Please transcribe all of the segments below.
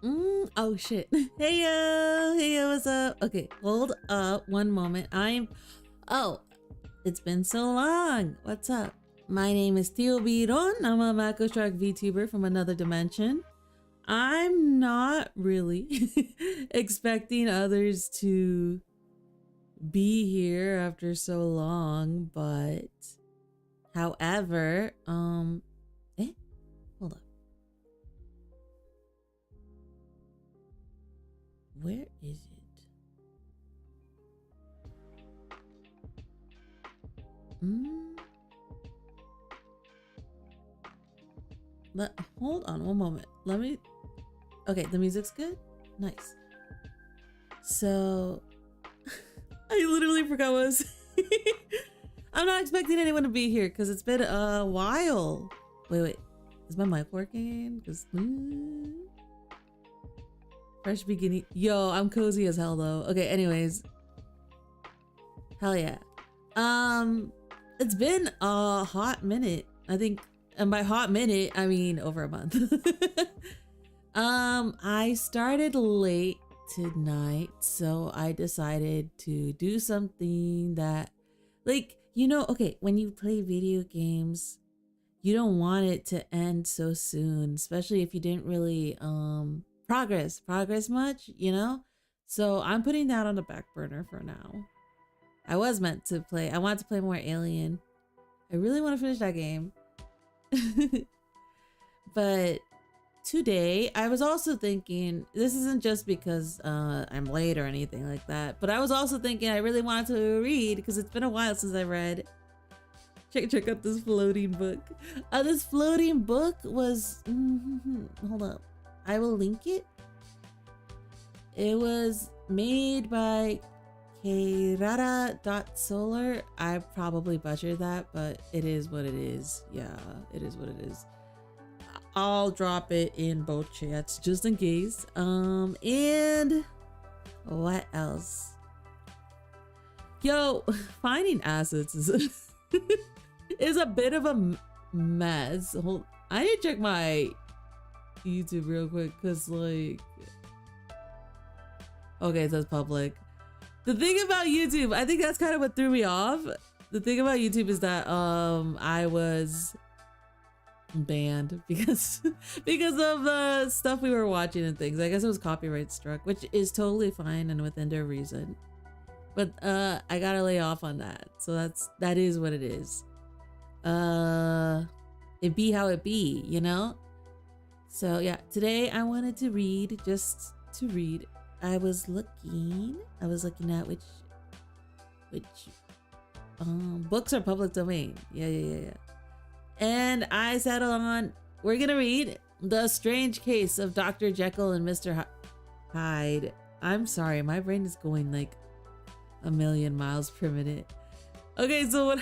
Oh shit. Hey yo, what's up? Okay, hold up one moment. Oh, it's been so long. What's up? My name is Tio Biron. I'm a Mako Shark VTuber from another dimension. I'm not really expecting others to be here after so long, but however, hold up. Where is it? Hold on one moment. Okay, the music's good. Nice. So, I literally forgot what I was I'm not expecting anyone to be here because it's been a while. Wait. Is my mic working? Because fresh beginning. Yo, I'm cozy as hell though. Okay, anyways. Hell yeah. It's been a hot minute, I think, and by hot minute, I mean over a month. I started late tonight, so I decided to do something that, like, okay, when you play video games, you don't want it to end so soon, especially if you didn't really progress much, So I'm putting that on the back burner for now. I wanted to play more Alien. I really want to finish that game. But today, I was also thinking, this isn't just because I'm late or anything like that, but I was also thinking I really wanted to read because it's been a while since I read. Check out this floating book. This floating book was, hold up, I will link it. It was made by Keirara.solar. I probably butchered that, but it is what it is. Yeah, it is what it is. I'll drop it in both chats just in case. And what else? Yo, finding assets is is a bit of a mess. I need to check my YouTube real quick because, like, okay, it says public. The thing about YouTube, I think that's kind of what threw me off. The thing about YouTube is that I was banned because of the stuff we were watching and things. I guess it was copyright struck, which is totally fine and within their reason. But I gotta lay off on that. So that is what it is. It be how it be, So yeah, today I wanted to read, just to read. I was looking at which books are public domain. Yeah. And I settled on, we're gonna read The Strange Case of Dr. Jekyll and Mr. Hyde. I'm sorry, my brain is going like a million miles per minute. Okay, so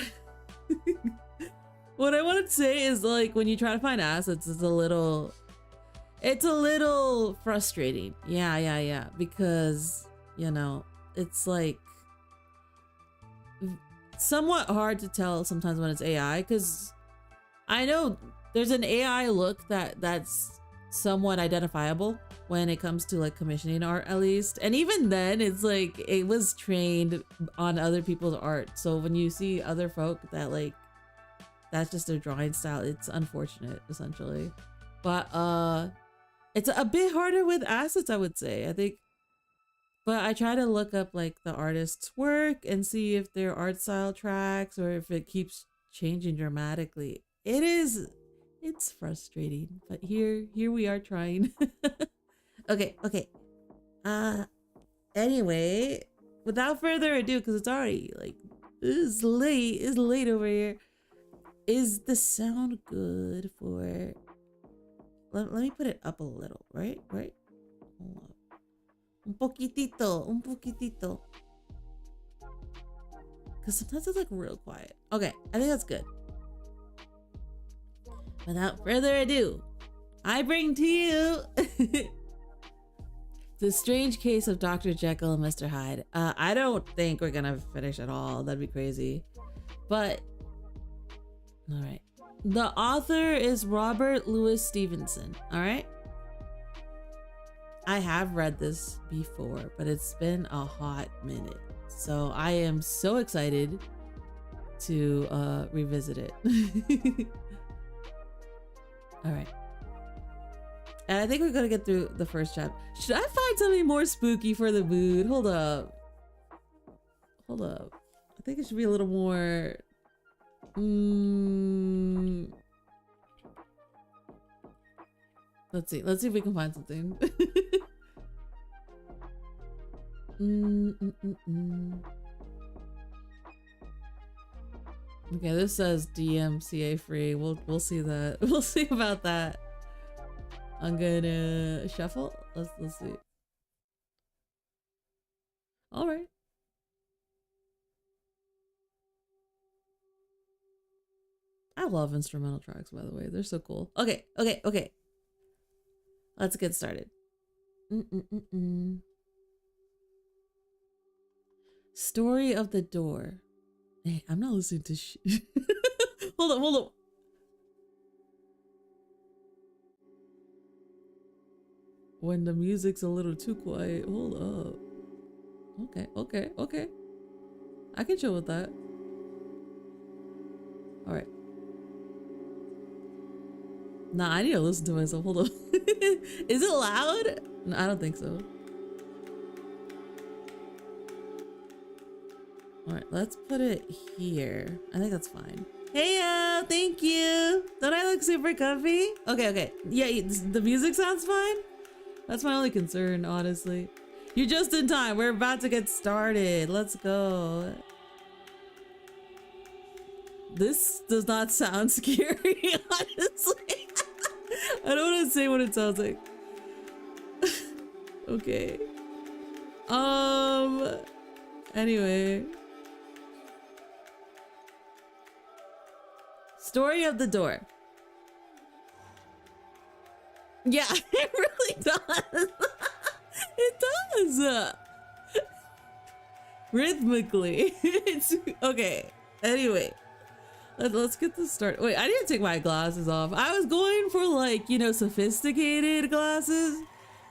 what I want to say is, like, when you try to find assets, it's a little frustrating. Yeah. Because, it's like somewhat hard to tell sometimes when it's AI, because I know there's an AI look that's somewhat identifiable when it comes to, like, commissioning art, at least. And even then, it's like it was trained on other people's art. So when you see other folk that, like, that's just their drawing style, it's unfortunate, essentially. But it's a bit harder with assets, I would say, I think. But I try to look up, like, the artist's work and see if their art style tracks or if it keeps changing dramatically. It's frustrating, but here we are trying. Okay. Anyway, without further ado, because it's already, like, it's late over here. Is the sound good for... Let me put it up a little, right? Hold on. Un poquitito. Because sometimes it's, like, real quiet. Okay, I think that's good. Without further ado, I bring to you The Strange Case of Dr. Jekyll and Mr. Hyde. I don't think we're gonna finish at all. That'd be crazy. But, all right. The author is Robert Louis Stevenson, all right? I have read this before, but it's been a hot minute. So I am so excited to revisit it. All right. And I think we're gonna get through the first chapter. Should I find something more spooky for the mood? Hold up. Hold up. I think it should be a little more... Let's see. Let's see if we can find something. Okay, this says DMCA free. We'll see that. We'll see about that. I'm gonna shuffle. Let's see. All right. I love instrumental tracks, by the way. They're so cool. Okay. Let's get started. Story of the door. Hey, I'm not listening to shit. Hold up. When the music's a little too quiet, hold up. Okay. I can chill with that. All right. Nah, I need to listen to myself. Hold on. Is it loud? No, I don't think so. All right, let's put it here. I think that's fine. Hey, thank you. Don't I look super comfy? Okay. Yeah, the music sounds fine. That's my only concern, honestly. You're just in time. We're about to get started. Let's go. This does not sound scary, honestly. I don't want to say what it sounds like. Okay. Anyway. Story of the door. Yeah, it really does. It does. Rhythmically. It's okay. Anyway. Let's get this started. Wait, I need to take my glasses off. I was going for like, you know, sophisticated glasses,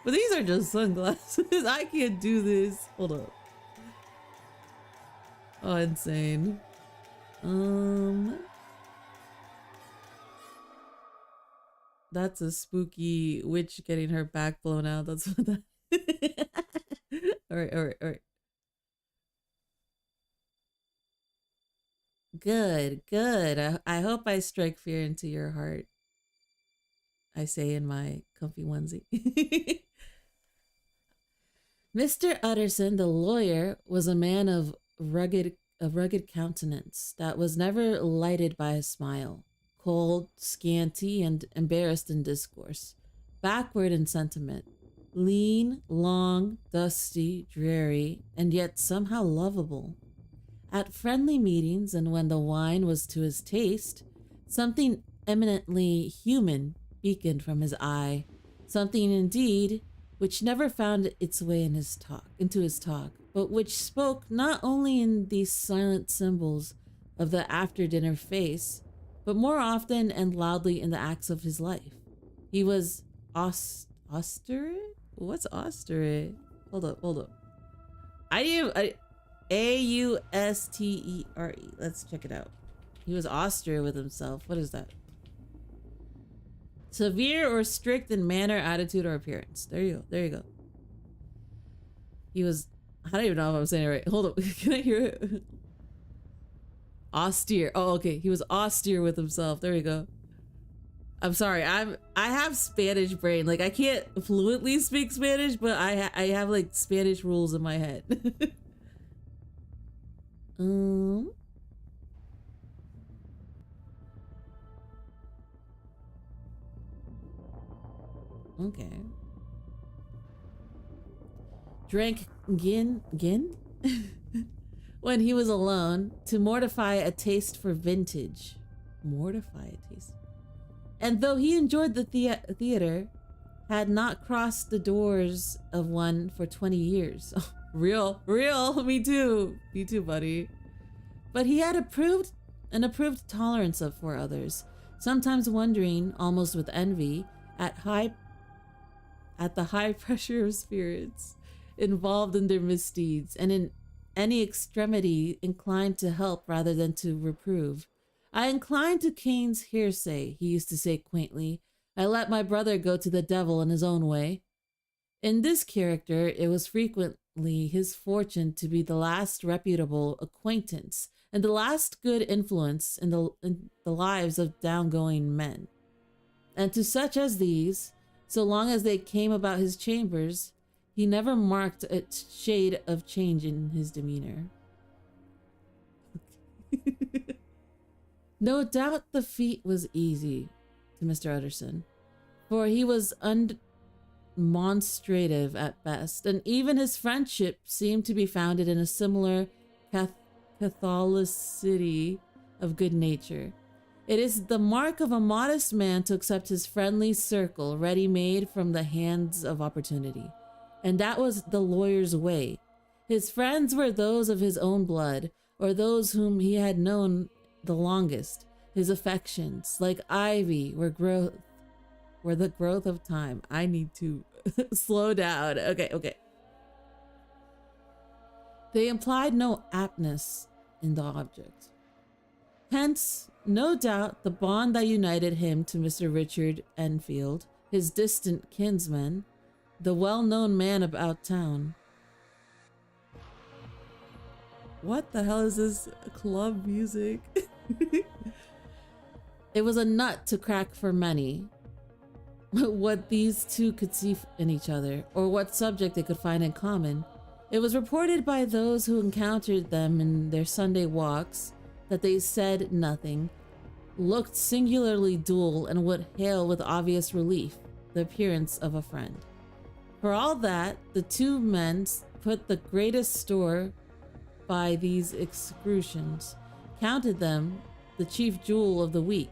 but these are just sunglasses. I can't do this. Hold up. Oh, insane. That's a spooky witch getting her back blown out. That's what that. All right. Good. I hope I strike fear into your heart. I say in my comfy onesie. Mr. Utterson, the lawyer, was a man of rugged countenance that was never lighted by a smile, cold, scanty, and embarrassed in discourse, backward in sentiment, lean, long, dusty, dreary, and yet somehow lovable. At friendly meetings and when the wine was to his taste, something eminently human beaconed from his eye, something indeed which never found its way into his talk, but which spoke not only in these silent symbols of the after-dinner face, but more often and loudly in the acts of his life. He was austere? What's austere? Hold up. Austere. Let's check it out. He was austere with himself. What is that? Severe or strict in manner, attitude, or appearance. There you go. He was... I don't even know if I'm saying it right. Hold up. Can I hear it? Austere. Oh, okay. He was austere with himself. There we go. I'm sorry. I have Spanish brain. Like, I can't fluently speak Spanish, but I have like Spanish rules in my head. Okay. Drank gin when he was alone to mortify a taste for vintage. Mortify a taste. And though he enjoyed the theater, had not crossed the doors of one for 20 years. Real. Me too, buddy. But he had an approved tolerance for others, sometimes wondering, almost with envy, at at the high pressure of spirits involved in their misdeeds, and in any extremity inclined to help rather than to reprove. I incline to Cain's hearsay, he used to say quaintly. I let my brother go to the devil in his own way. In this character, it was frequently his fortune to be the last reputable acquaintance and the last good influence in the lives of downgoing men. And to such as these, so long as they came about his chambers, he never marked a shade of change in his demeanor. No doubt the feat was easy to Mr. Utterson, for he was undemonstrative at best, and even his friendship seemed to be founded in a similar catholicity of good nature. It is the mark of a modest man to accept his friendly circle ready-made from the hands of opportunity, and that was the lawyer's way. His friends were those of his own blood, or those whom he had known the longest. His affections, like ivy, were the growth of time. I need to slow down. Okay. They implied no aptness in the object. Hence, no doubt, the bond that united him to Mr. Richard Enfield, his distant kinsman, the well-known man about town. What the hell is this club music? It was a nut to crack for many. What these two could see in each other, or what subject they could find in common. It was reported by those who encountered them in their Sunday walks that they said nothing, looked singularly dull, and would hail with obvious relief the appearance of a friend. For all that, the two men put the greatest store by these excursions, counted them the chief jewel of the week,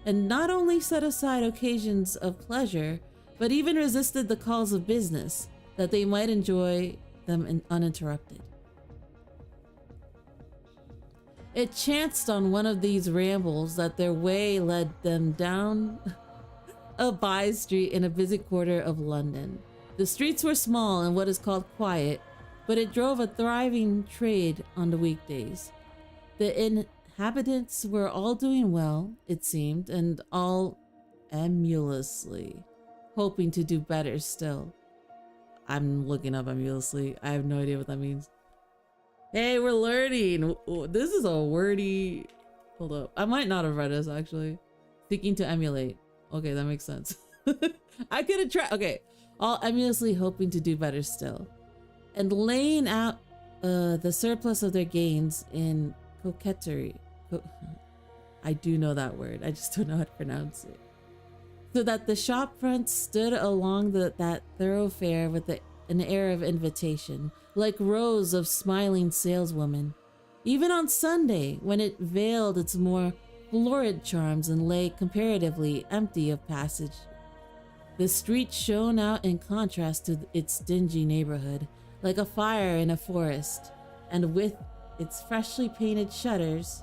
and not only set aside occasions of pleasure, but even resisted the calls of business, that they might enjoy them uninterrupted. It chanced on one of these rambles that their way led them down a by street in a busy quarter of London. The streets were small and what is called quiet, but it drove a thriving trade on the weekdays. The inhabitants were all doing well, it seemed, and all emulously hoping to do better still. I'm looking up emulously. I have no idea what that means. Hey, we're learning. This is a wordy... Hold up. I might not have read this, actually. Seeking to emulate. Okay, that makes sense. I could have tried... Okay. All emulously hoping to do better still. And laying out the surplus of their gains in coquetry. I do know that word. I just don't know how to pronounce it. So that the shop fronts stood along that thoroughfare with an air of invitation, like rows of smiling saleswomen. Even on Sunday, when it veiled its more florid charms and lay comparatively empty of passage, the street shone out in contrast to its dingy neighborhood, like a fire in a forest, and with its freshly painted shutters,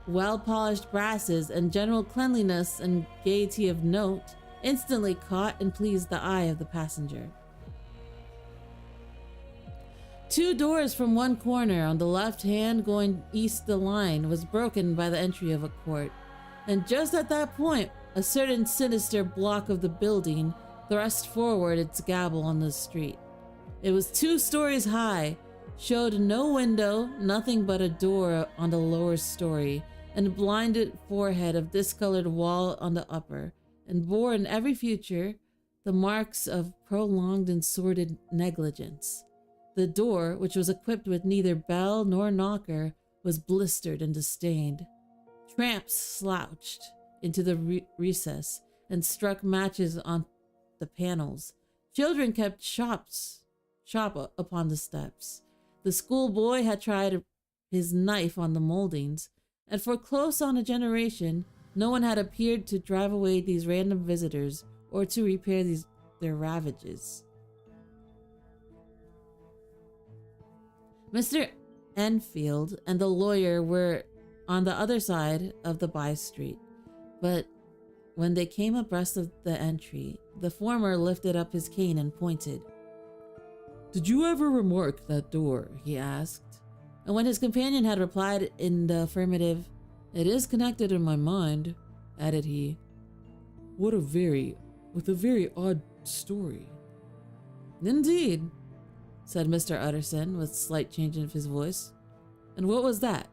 well-polished brasses, and general cleanliness and gaiety of note, instantly caught and pleased the eye of the passenger. 2 doors from one corner on the left hand going east the line was broken by the entry of a court, and just at that point a certain sinister block of the building thrust forward its gable on the street. It was 2 stories high, showed no window, nothing but a door on the lower story, and a blinded forehead of discolored wall on the upper, and bore in every feature the marks of prolonged and sordid negligence. The door, which was equipped with neither bell nor knocker, was blistered and disdained. Tramps slouched into the recess and struck matches on the panels. Children kept shop upon the steps. The schoolboy had tried his knife on the moldings, and for close on a generation, no one had appeared to drive away these random visitors or to repair their ravages. Mr. Enfield and the lawyer were on the other side of the by street, but When they came abreast of the entry, the former lifted up his cane and pointed. "Did you ever remark that door?" he asked. And when his companion had replied in the affirmative, "It is connected in my mind," added he, with a very odd story." "Indeed," said Mr. Utterson with a slight change of his voice. "And what was that?"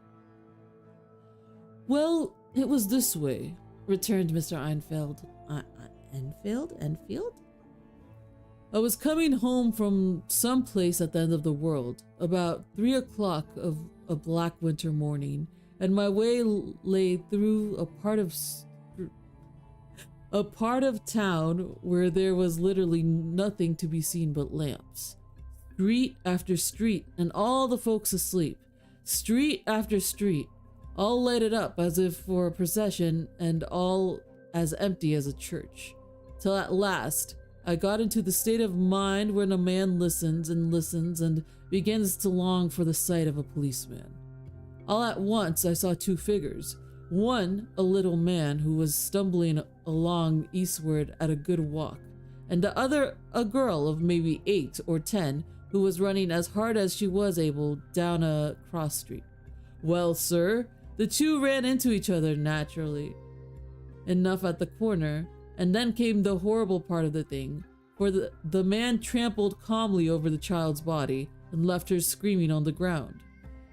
"Well, it was this way," returned Mr. Enfield. Enfield? "I was coming home from some place at the end of the world, about 3 o'clock of a black winter morning, and my way lay through a part of town where there was literally nothing to be seen but lamps. Street after street, and all the folks asleep. Street after street, all lighted up as if for a procession, and all as empty as a church. Till at last I got into the state of mind when a man listens and listens and begins to long for the sight of a policeman. All at once I saw 2 figures. One, a little man who was stumbling along eastward at a good walk, and the other, a girl of maybe 8 or 10, who was running as hard as she was able down a cross street. Well, sir, the 2 ran into each other naturally enough at the corner, and then came the horrible part of the thing, for the man trampled calmly over the child's body and left her screaming on the ground.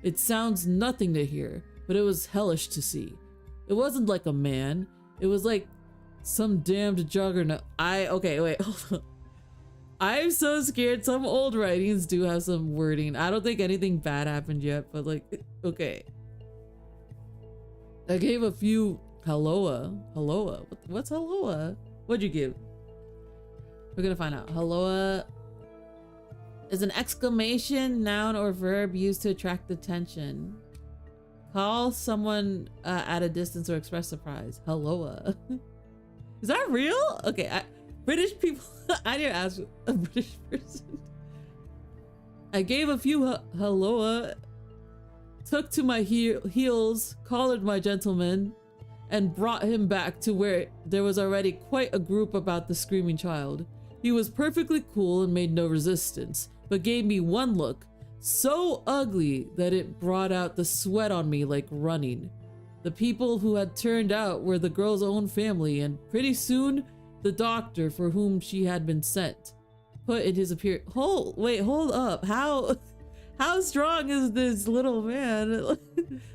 It sounds nothing to hear, but it was hellish to see. It wasn't like a man, it was like some damned juggernaut. Okay, wait, hold on. I'm so scared. Some old writings do have some wording. I don't think anything bad happened yet, but like, okay. I gave a few Helloa. What's Helloa? What'd you give? We're gonna find out. Helloa is an exclamation, noun, or verb used to attract attention. Call someone at a distance or express surprise. Helloa. Is that real? Okay, British people. I didn't ask a British person. I gave a few helloa, took to my heels, collared my gentleman, and brought him back to where there was already quite a group about the screaming child. He was perfectly cool and made no resistance, but gave me one look, so ugly that it brought out the sweat on me like running. The people who had turned out were the girl's own family, and pretty soon the doctor for whom she had been sent put in his appearance. Hold up. How strong is this little man?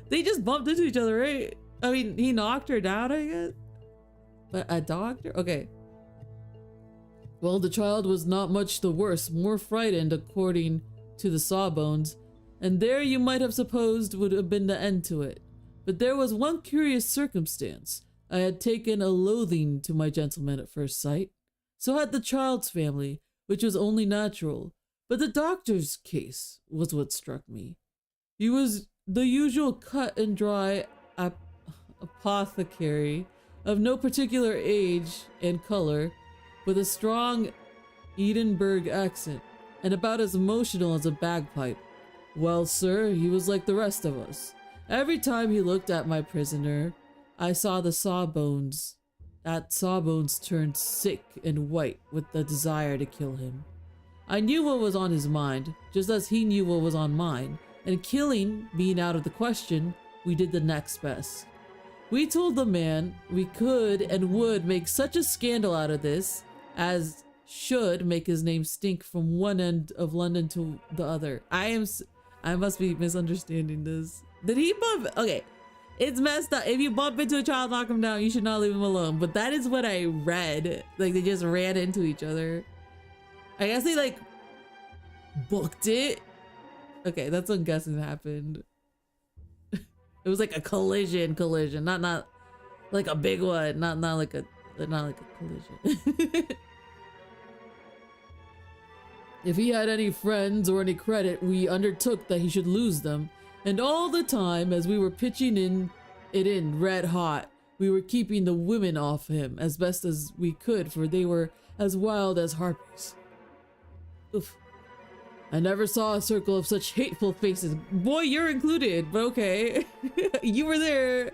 They just bumped into each other, right? I mean, he knocked her down, I guess. But a doctor? Okay. Well, the child was not much the worse, more frightened according to the sawbones, and there you might have supposed would have been the end to it. But there was one curious circumstance. I had taken a loathing to my gentleman at first sight. So had the child's family, which was only natural. But the doctor's case was what struck me. He was the usual cut and dry apothecary, of no particular age and color, with a strong Edinburgh accent, and about as emotional as a bagpipe. Well, sir, he was like the rest of us. Every time he looked at my prisoner, I saw the sawbones. That sawbones turned sick and white with the desire to kill him. I knew what was on his mind, just as he knew what was on mine, and killing being out of the question, we did the next best. We told the man we could and would make such a scandal out of this as should make his name stink from one end of London to the other. I must be misunderstanding this. Did he bump? Okay, it's messed up. If you bump into a child, knock him down, you should not leave him alone. But that is what I read. Like, they just ran into each other. I guess they like booked it. Okay, that's what I'm guessing happened. It was like a collision, not like a big one, not like a collision. If he had any friends or any credit, we undertook that he should lose them. And all the time, as we were pitching in red hot, we were keeping the women off him as best as we could, for they were as wild as harpies. Oof. I never saw a circle of such hateful faces. Boy, you're included, but okay. You were there.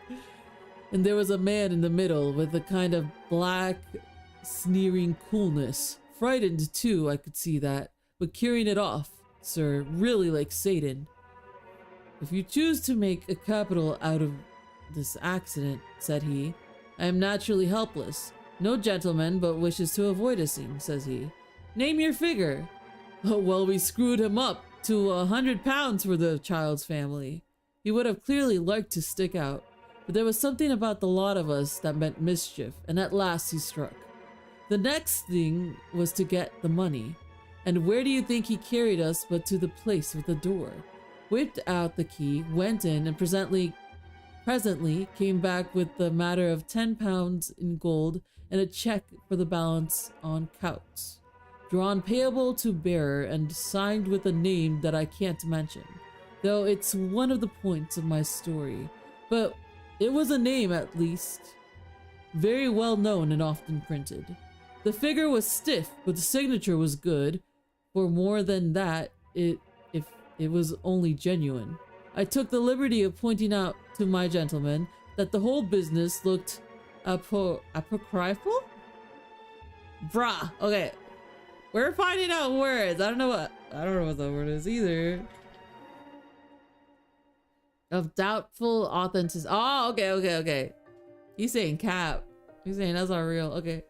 and there was a man in the middle with a kind of black, sneering coolness. Frightened too, I could see that, but carrying it off, sir, really like Satan. If you choose to make a capital out of this accident, said he, I am naturally helpless. No gentleman but wishes to avoid a scene, says he. Name your figure. Oh, well, we screwed him up to £100 for the child's family. He would have clearly liked to stick out, but there was something about the lot of us that meant mischief, and at last he struck. The next thing was to get the money, and where do you think he carried us but to the place with the door? Whipped out the key, went in, and presently came back with the matter of £10 in gold and a check for the balance on couch, drawn payable to bearer and signed with a name that I can't mention, though it's one of the points of my story. But it was a name, at least, very well known and often printed. The figure was stiff, but the signature was good. For more than that, if it was only genuine. I took the liberty of pointing out to my gentleman that the whole business looked apocryphal? Bruh, okay. We're finding out words. I don't know what the word is either. Of doubtful authenticity. Oh, okay. He's saying cap. He's saying that's not real. Okay.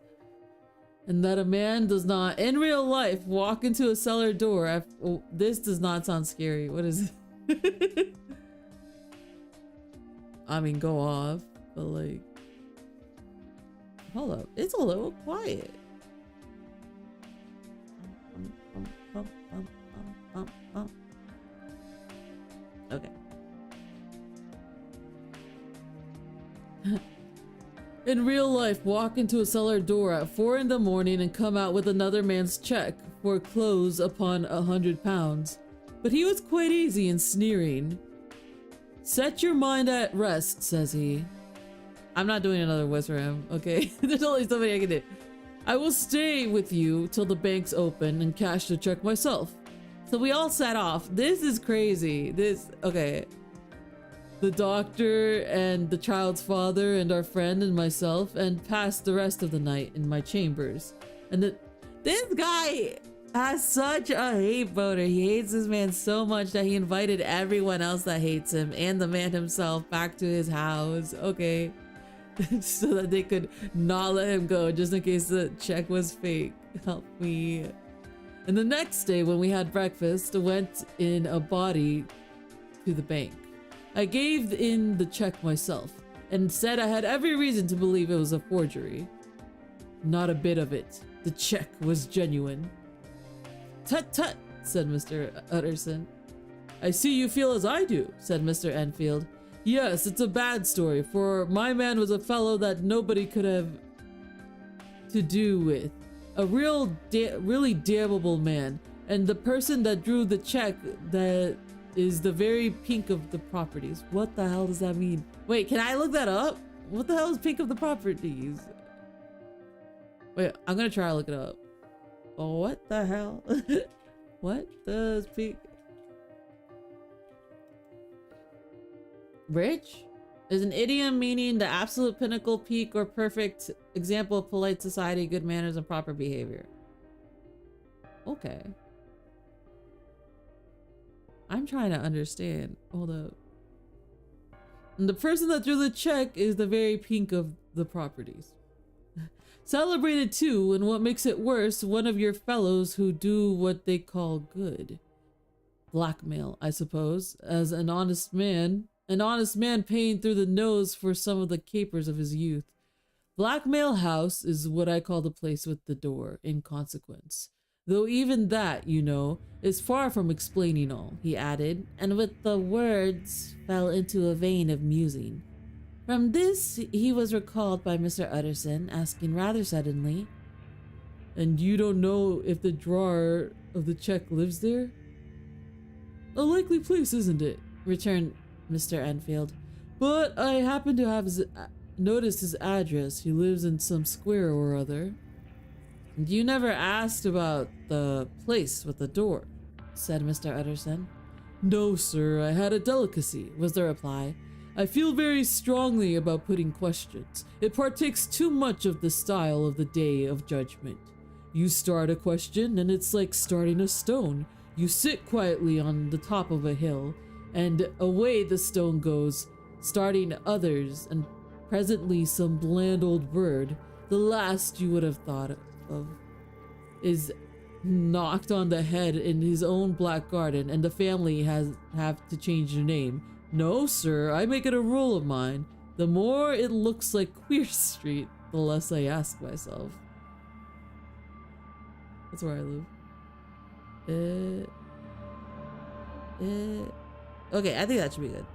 And that a man does not, in real life, walk into a cellar door. Oh, this does not sound scary. What is it? I mean, go off. But like, hold up. It's a little quiet. Okay. In real life, walk into a cellar door at 4 in the morning and come out with another man's check for clothes upon £100. But he was quite easy and sneering. Set your mind at rest, says he. I'm not doing another voice for him, okay? There's only so many I can do. I will stay with you till the bank's open and cash the check myself. So we all set off. This is crazy. Okay. The doctor and the child's father and our friend and myself, and passed the rest of the night in my chambers. And this guy has such a hate voter. He hates this man so much that he invited everyone else that hates him and the man himself back to his house. Okay. So that they could not let him go just in case the check was fake. Help me. And the next day when we had breakfast, went in a body to the bank. I gave in the check myself and said I had every reason to believe it was a forgery. Not a bit of it. The check was genuine. Tut tut, said Mr. Utterson. I see you feel as I do, said Mr. Enfield. Yes, it's a bad story, for my man was a fellow that nobody could have to do with. A really damnable man, and the person that drew the check that is the very pink of the properties. What the hell does that mean? Wait, can I look that up? What the hell is pink of the properties? Wait, I'm gonna try to look it up. Oh, what the hell? What does pink? Rich is an idiom meaning the absolute pinnacle, peak, or perfect example of polite society, good manners, and proper behavior. Okay. I'm trying to understand. Hold up. And the person that drew the check is the very pink of the properties. Celebrated too, and what makes it worse, one of your fellows who do what they call good. Blackmail, I suppose, as an honest man paying through the nose for some of the capers of his youth. Blackmail House is what I call the place with the door, in consequence. Though even that, you know, is far from explaining all, he added, and with the words fell into a vein of musing. From this he was recalled by Mr. Utterson, asking rather suddenly, And you don't know if the drawer of the check lives there? A likely place, isn't it? Returned Mr. Enfield. But I happen to have noticed his address. He lives in some square or other. You never asked about the place with the door, said Mr. Utterson. No, sir, I had a delicacy, was the reply. I feel very strongly about putting questions. It partakes too much of the style of the Day of Judgment. You start a question, and it's like starting a stone. You sit quietly on the top of a hill, and away the stone goes, starting others, and presently some bland old bird, the last you would have thought of, is knocked on the head in his own black garden, and the family have to change their name. No, sir, I make it a rule of mine. The more it looks like Queer Street, the less I ask myself. That's where I live. Okay, I think that should be good.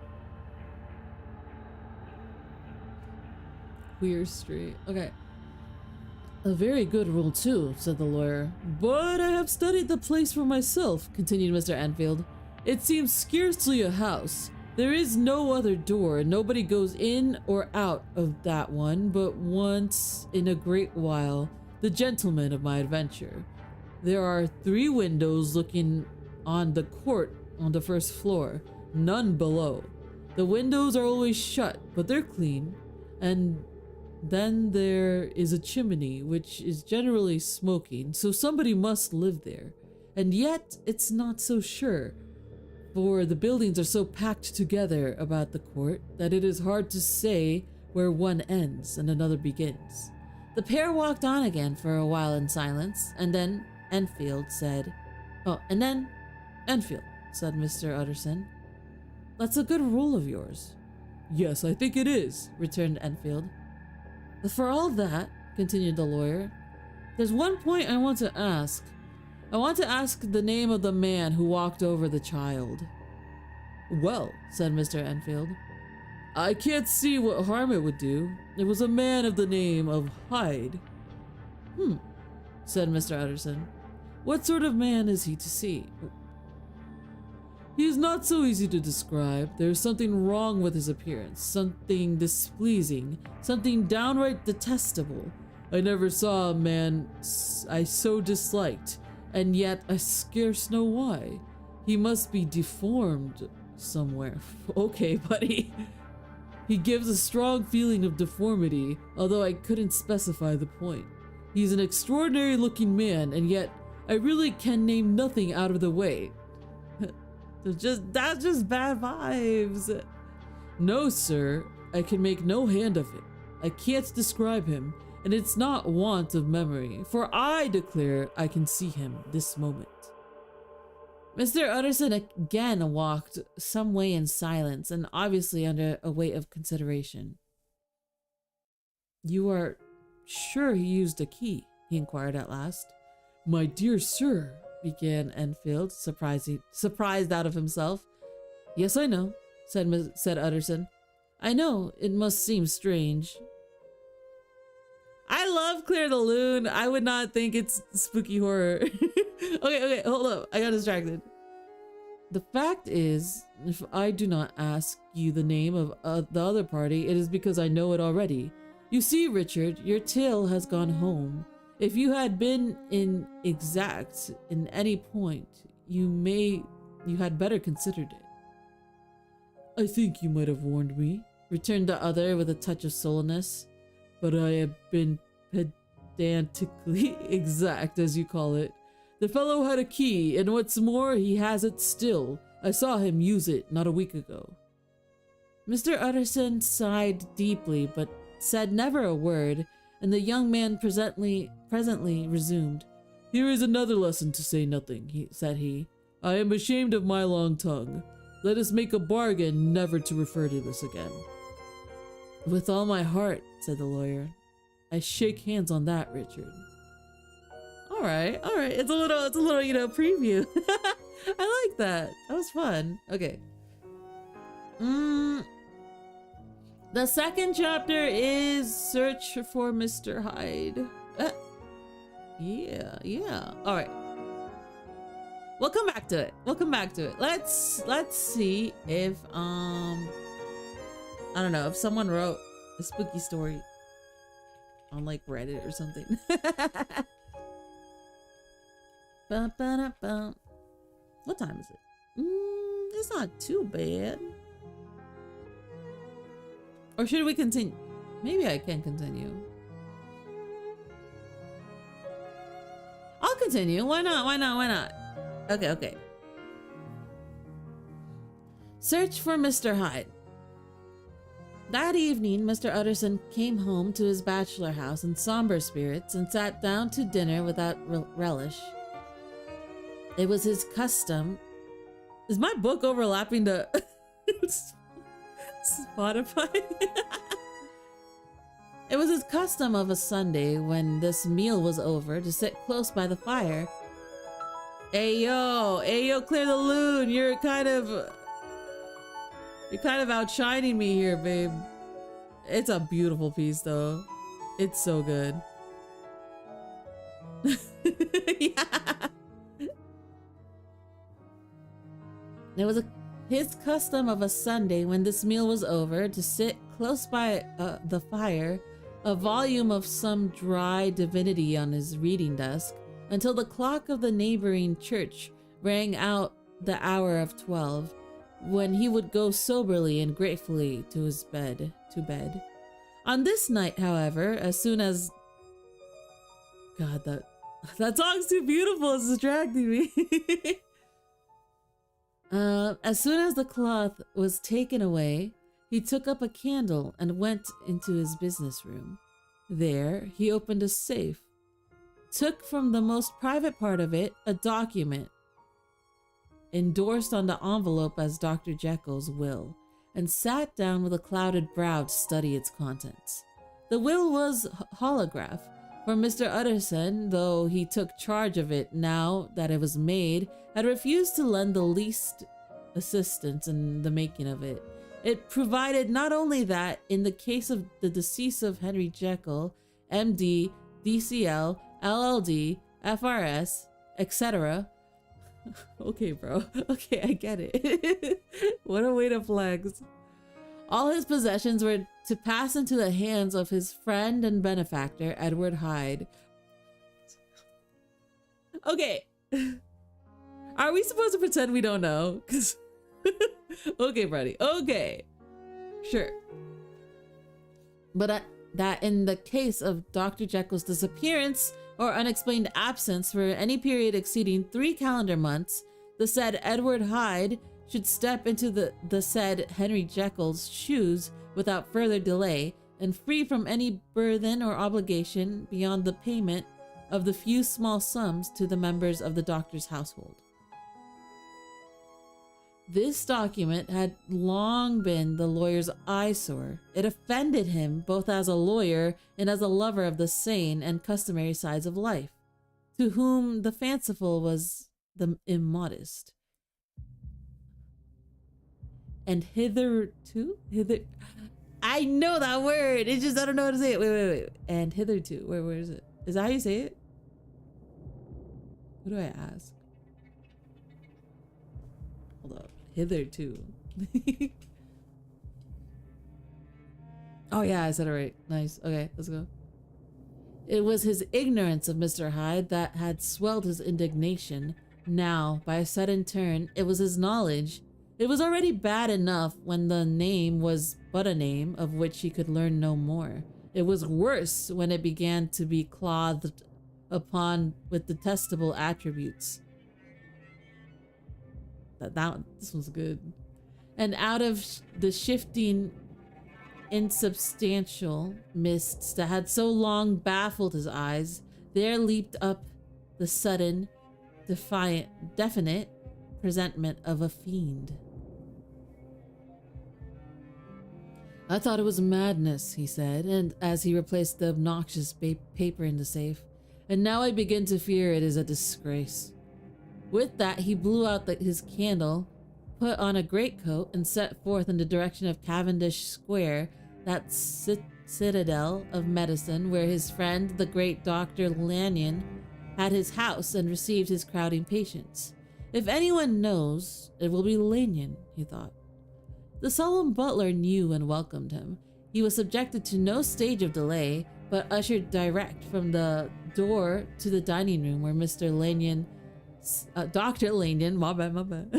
Queer Street. Okay. A very good rule too, said the lawyer. But I have studied the place for myself, continued Mr. Enfield. It seems scarcely a house. There is no other door, and nobody goes in or out of that one but once in a great while, the gentleman of my adventure. There are 3 windows looking on the court on the first floor, none below. The windows are always shut, but they're clean, and then there is a chimney, which is generally smoking, so somebody must live there. And yet, it's not so sure, for the buildings are so packed together about the court that it is hard to say where one ends and another begins. The pair walked on again for a while in silence, and then Enfield said, said Mr. Utterson. That's a good rule of yours. Yes, I think it is, returned Enfield. For all that, continued the lawyer, there's one point I want to ask. I want to ask the name of the man who walked over the child. Well, said Mr. Enfield, I can't see what harm it would do. It was a man of the name of Hyde. Said Mr. Utterson. What sort of man is he to see? He is not so easy to describe. There is something wrong with his appearance, something displeasing, something downright detestable. I never saw a man I so disliked, and yet I scarce know why. He must be deformed somewhere. Okay, buddy. He gives a strong feeling of deformity, although I couldn't specify the point. He's an extraordinary looking man, and yet I really can name nothing out of the way. That's just bad vibes. No, sir, I can make no hand of it. I can't describe him, and it's not want of memory, for I declare I can see him this moment. Mr. Utterson again walked some way in silence, and obviously under a weight of consideration. You are sure he used a key? He inquired at last. My dear sir, began Enfield, surprised out of himself. Yes, I know, said Utterson. I know it must seem strange. I love Claire the Loon. I would not think it's spooky horror. Okay, hold up. I got distracted. The fact is, if I do not ask you the name of the other party, it is because I know it already. You see, Richard, your tale has gone home. If you had been exact in any point, you had better considered it. I think you might have warned me, returned the other with a touch of sullenness, but I have been pedantically exact, as you call it. The fellow had a key, and what's more, he has it still. I saw him use it not a week ago. Mr. Utterson sighed deeply, but said never a word, and the young man presently resumed. Here is another lesson to say nothing, said he. I am ashamed of my long tongue. Let us make a bargain never to refer to this again. With all my heart, said the lawyer. I shake hands on that, Richard. All right. It's a little, preview. I like that. That was fun. Okay. The second chapter is Search for Mr. Hyde. Yeah. All right. We'll come back to it. Let's see if I don't know, if someone wrote a spooky story on like Reddit or something. What time is it? It's not too bad. Or should we continue? Maybe I can continue. I'll continue. Why not? Why not? Why not? Okay, okay. Search for Mr. Hyde. That evening, Mr. Utterson came home to his bachelor house in somber spirits and sat down to dinner without relish. It was his custom. Is my book overlapping to Spotify? It was his custom of a Sunday when this meal was over to sit close by the fire. Hey yo, clear the loon. You're kind of outshining me here, babe. It's a beautiful piece though. It's so good. Yeah. It was his custom of a Sunday when this meal was over to sit close by the fire, a volume of some dry divinity on his reading desk, until the clock of the neighboring church rang out the hour of 12, when he would go soberly and gratefully to bed. On this night, however, as soon as... God, that song's too beautiful, it's distracting me. As soon as the cloth was taken away, he took up a candle and went into his business room. There, he opened a safe, took from the most private part of it a document endorsed on the envelope as Dr. Jekyll's will, and sat down with a clouded brow to study its contents. The will was holograph, for Mr. Utterson, though he took charge of it now that it was made, had refused to lend the least assistance in the making of it. It provided not only that, in the case of the decease of Henry Jekyll, MD, DCL, LLD, FRS, etc. Okay, bro. Okay, I get it. What a way to flex. All his possessions were to pass into the hands of his friend and benefactor, Edward Hyde. Okay. Are we supposed to pretend we don't know? 'Cause okay, buddy. Okay. Sure. But that in the case of Dr. Jekyll's disappearance or unexplained absence for any period exceeding 3 calendar months, the said Edward Hyde should step into the said Henry Jekyll's shoes without further delay, and free from any burthen or obligation beyond the payment of the few small sums to the members of the doctor's household. This document had long been the lawyer's eyesore. It offended him both as a lawyer and as a lover of the sane and customary sides of life, to whom the fanciful was the immodest. And hitherto? I know that word. It's just I don't know how to say it. Wait. And hitherto. Where is it? Is that how you say it? What do I ask? Hold up. Hitherto. Oh yeah, I said it right. Nice. Okay, let's go. It was his ignorance of Mr. Hyde that had swelled his indignation. Now, by a sudden turn, it was his knowledge. It was already bad enough when the name was but a name of which he could learn no more. It was worse when it began to be clothed upon with detestable attributes. This one's good. And out of the shifting, insubstantial mists that had so long baffled his eyes, there leaped up the sudden, definite presentment of a fiend. I thought it was madness, he said, and as he replaced the obnoxious paper in the safe, and now I begin to fear it is a disgrace. With that, he blew out his candle, put on a greatcoat, and set forth in the direction of Cavendish Square, that citadel of medicine where his friend, the great Dr. Lanyon, had his house and received his crowding patients. If anyone knows, it will be Lanyon, he thought. The solemn butler knew and welcomed him. He was subjected to no stage of delay, but ushered direct from the door to the dining room where Mr. Lanyon, Dr. Lanyon, my bad,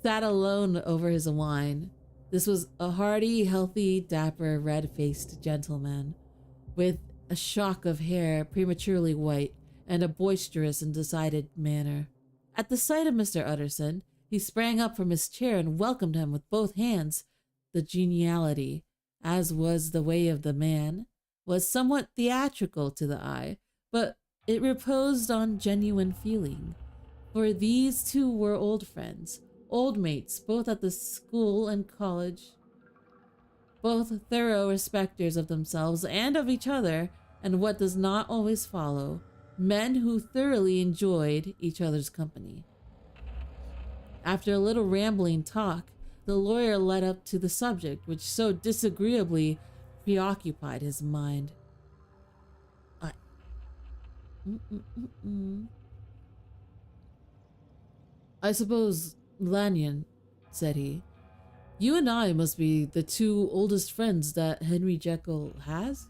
sat alone over his wine. This was a hearty, healthy, dapper, red-faced gentleman with a shock of hair prematurely white and a boisterous and decided manner. At the sight of Mr. Utterson, he sprang up from his chair and welcomed him with both hands. The geniality, as was the way of the man, was somewhat theatrical to the eye, but it reposed on genuine feeling. For these two were old friends, old mates, both at the school and college, both thorough respecters of themselves and of each other, and what does not always follow, men who thoroughly enjoyed each other's company. After a little rambling talk, the lawyer led up to the subject which so disagreeably preoccupied his mind. I suppose, Lanyon, said he, you and I must be the two oldest friends that Henry Jekyll has?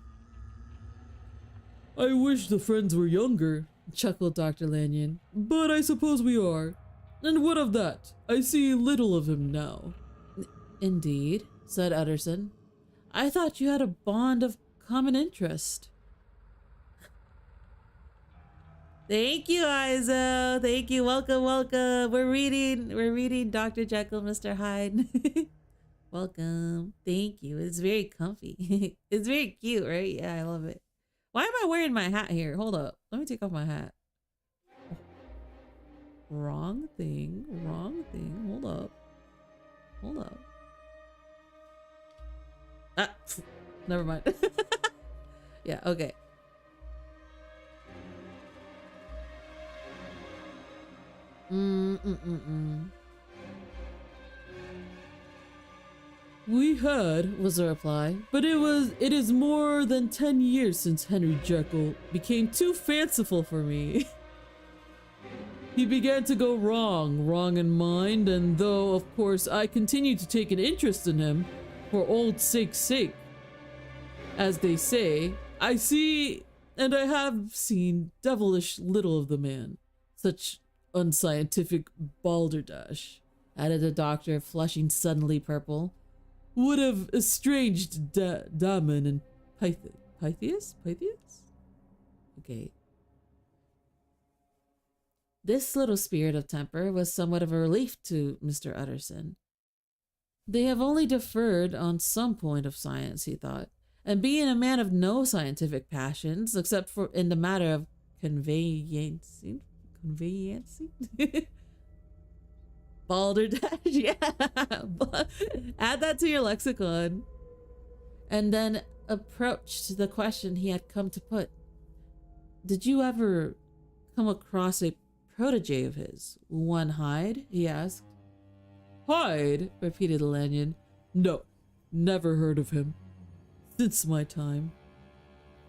I wish the friends were younger, chuckled Dr. Lanyon, but I suppose we are. And what of that? I see little of him now. Indeed, said Utterson. I thought you had a bond of common interest. Thank you, Izo. Thank you. Welcome, welcome. We're reading Dr. Jekyll, Mr. Hyde. Welcome. Thank you. It's very comfy. It's very cute, right? Yeah, I love it. Why am I wearing my hat here? Hold up. Let me take off my hat. Wrong thing. Wrong thing. Hold up. Hold up. Ah, never mind. Yeah, okay. We had, was the reply, but it is more than 10 years since Henry Jekyll became too fanciful for me. He began to go wrong in mind, and though, of course, I continued to take an interest in him, for old sake's sake, as they say, I see, and I have seen devilish little of the man. Such unscientific balderdash, added the doctor, flushing suddenly purple, would have estranged Damon and Pythias? Okay. This little spirit of temper was somewhat of a relief to Mr. Utterson. They have only differed on some point of science, he thought, and being a man of no scientific passions, except for in the matter of conveyancing? Balderdash, yeah. Add that to your lexicon. And then approached the question he had come to put. Did you ever come across a protege of his, one Hyde? He asked. Hyde? Repeated Lanyon. No, never heard of him. Since my time.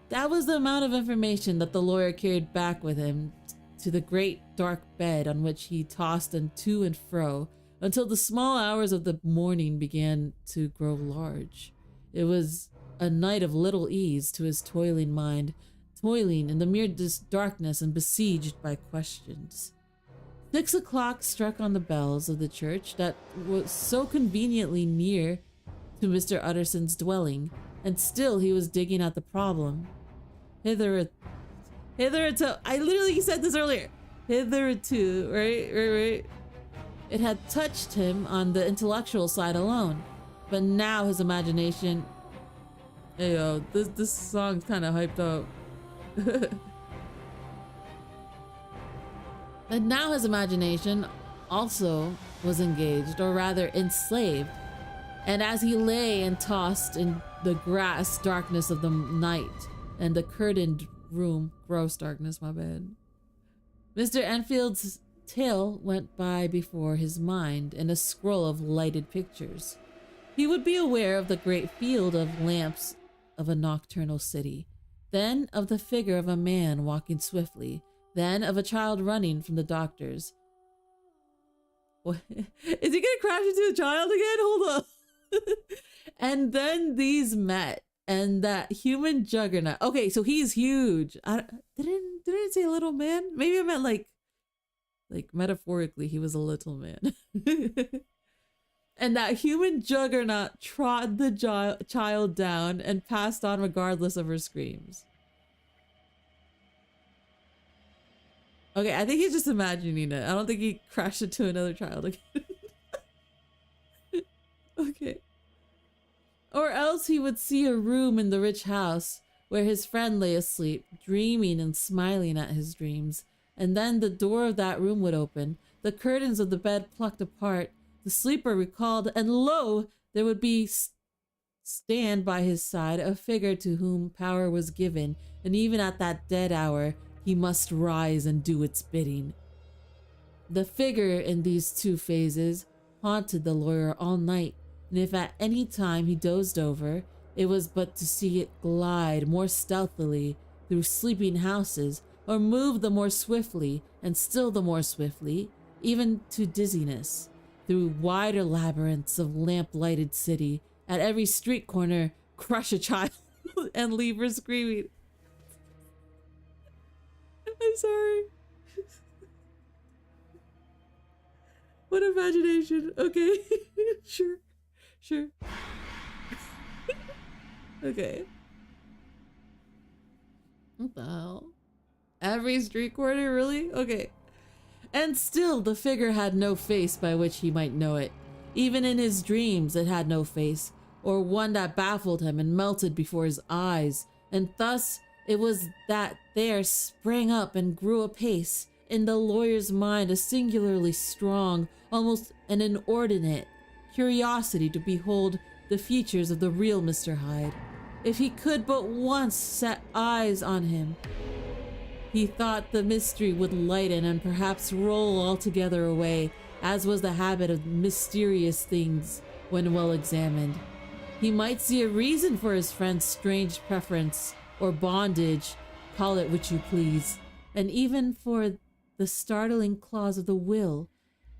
That was the amount of information that the lawyer carried back with him to the great dark bed on which he tossed to and fro until the small hours of the morning began to grow large. It was a night of little ease to his toiling mind, toiling in the mere darkness and besieged by questions. 6 o'clock struck on the bells of the church that was so conveniently near to Mr. Utterson's dwelling, and still he was digging at the problem. Hitherto, I literally said this earlier. Hitherto, right? It had touched him on the intellectual side alone, but now his imagination. Hey yo, this song's kind of hyped up. But now his imagination also was engaged, or rather enslaved, and as he lay and tossed in the grass darkness of the night and the curtained room, gross darkness, my bad, Mr. Enfield's tale went by before his mind in a scroll of lighted pictures. He would be aware of the great field of lamps of a nocturnal city, then of the figure of a man walking swiftly, then of a child running from the doctors. What? Is he gonna crash into a child again? Hold up. And then these met, and that human juggernaut. Okay, so he's huge. Didn't it say little man? Maybe I meant like metaphorically he was a little man. And that human juggernaut trod the child down and passed on regardless of her screams. Okay, I think he's just imagining it. I don't think he crashed into another child again. Okay. Or else he would see a room in the rich house where his friend lay asleep, dreaming and smiling at his dreams. And then the door of that room would open, the curtains of the bed plucked apart, the sleeper recalled, and lo, there would be stand by his side a figure to whom power was given, and even at that dead hour, he must rise and do its bidding. The figure in these two phases haunted the lawyer all night, and if at any time he dozed over, it was but to see it glide more stealthily through sleeping houses, or move the more swiftly, and still the more swiftly, even to dizziness, through wider labyrinths of lamp-lighted city, at every street corner crush a child and leave her screaming. I'm sorry. What imagination. Okay. Sure. Okay. What the hell? Every street corner, really? Okay. And still, the figure had no face by which he might know it. Even in his dreams, it had no face, or one that baffled him and melted before his eyes. And thus, it was that there sprang up and grew apace in the lawyer's mind a singularly strong, almost an inordinate curiosity to behold the features of the real Mr. Hyde. If he could but once set eyes on him, he thought the mystery would lighten and perhaps roll altogether away, as was the habit of mysterious things when well examined. He might see a reason for his friend's strange preference or bondage, call it which you please, and even for the startling clause of the will.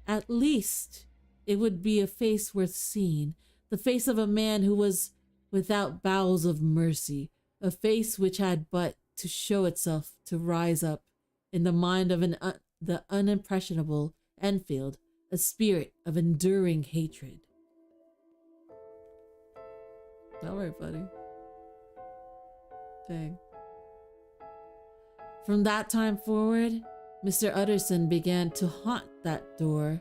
At least it would be a face worth seeing, the face of a man who was without bowels of mercy, a face which had but to show itself to rise up in the mind of the unimpressionable Enfield, a spirit of enduring hatred. All right, buddy. Dang. From that time forward, Mr. Utterson began to haunt that door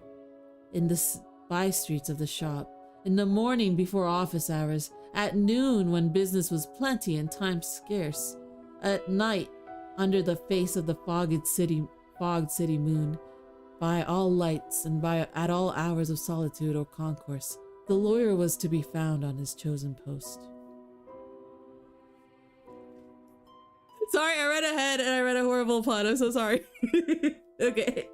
in the by-streets of the shop, in the morning before office hours, at noon when business was plenty and time scarce, at night under the face of the fogged city moon, by all lights and at all hours of solitude or concourse, the lawyer was to be found on his chosen post. Sorry, I read ahead and I read a horrible plot. I'm so sorry. Okay.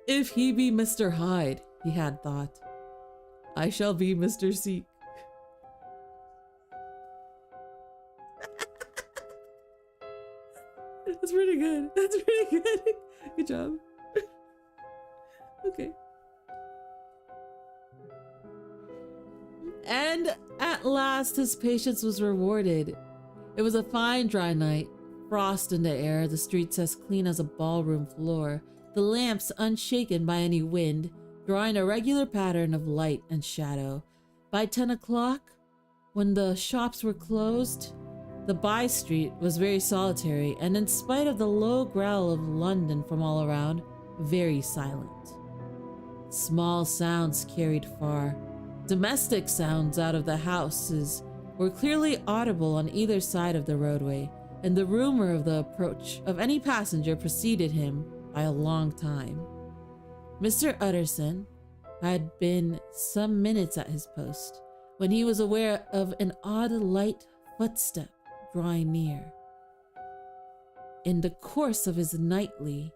If he be Mr. Hyde, he had thought, I shall be Mr. Seek. That's pretty good. That's pretty good. Good job. Okay. And at last his patience was rewarded. It was a fine dry night, frost in the air, the streets as clean as a ballroom floor, the lamps unshaken by any wind, drawing a regular pattern of light and shadow. By 10 o'clock, when the shops were closed, the by-street was very solitary, and in spite of the low growl of London from all around, very silent. Small sounds carried far. Domestic sounds out of the houses were clearly audible on either side of the roadway, and the rumor of the approach of any passenger preceded him by a long time. Mr. Utterson had been some minutes at his post when he was aware of an odd light footstep drawing near. In the course of his nightly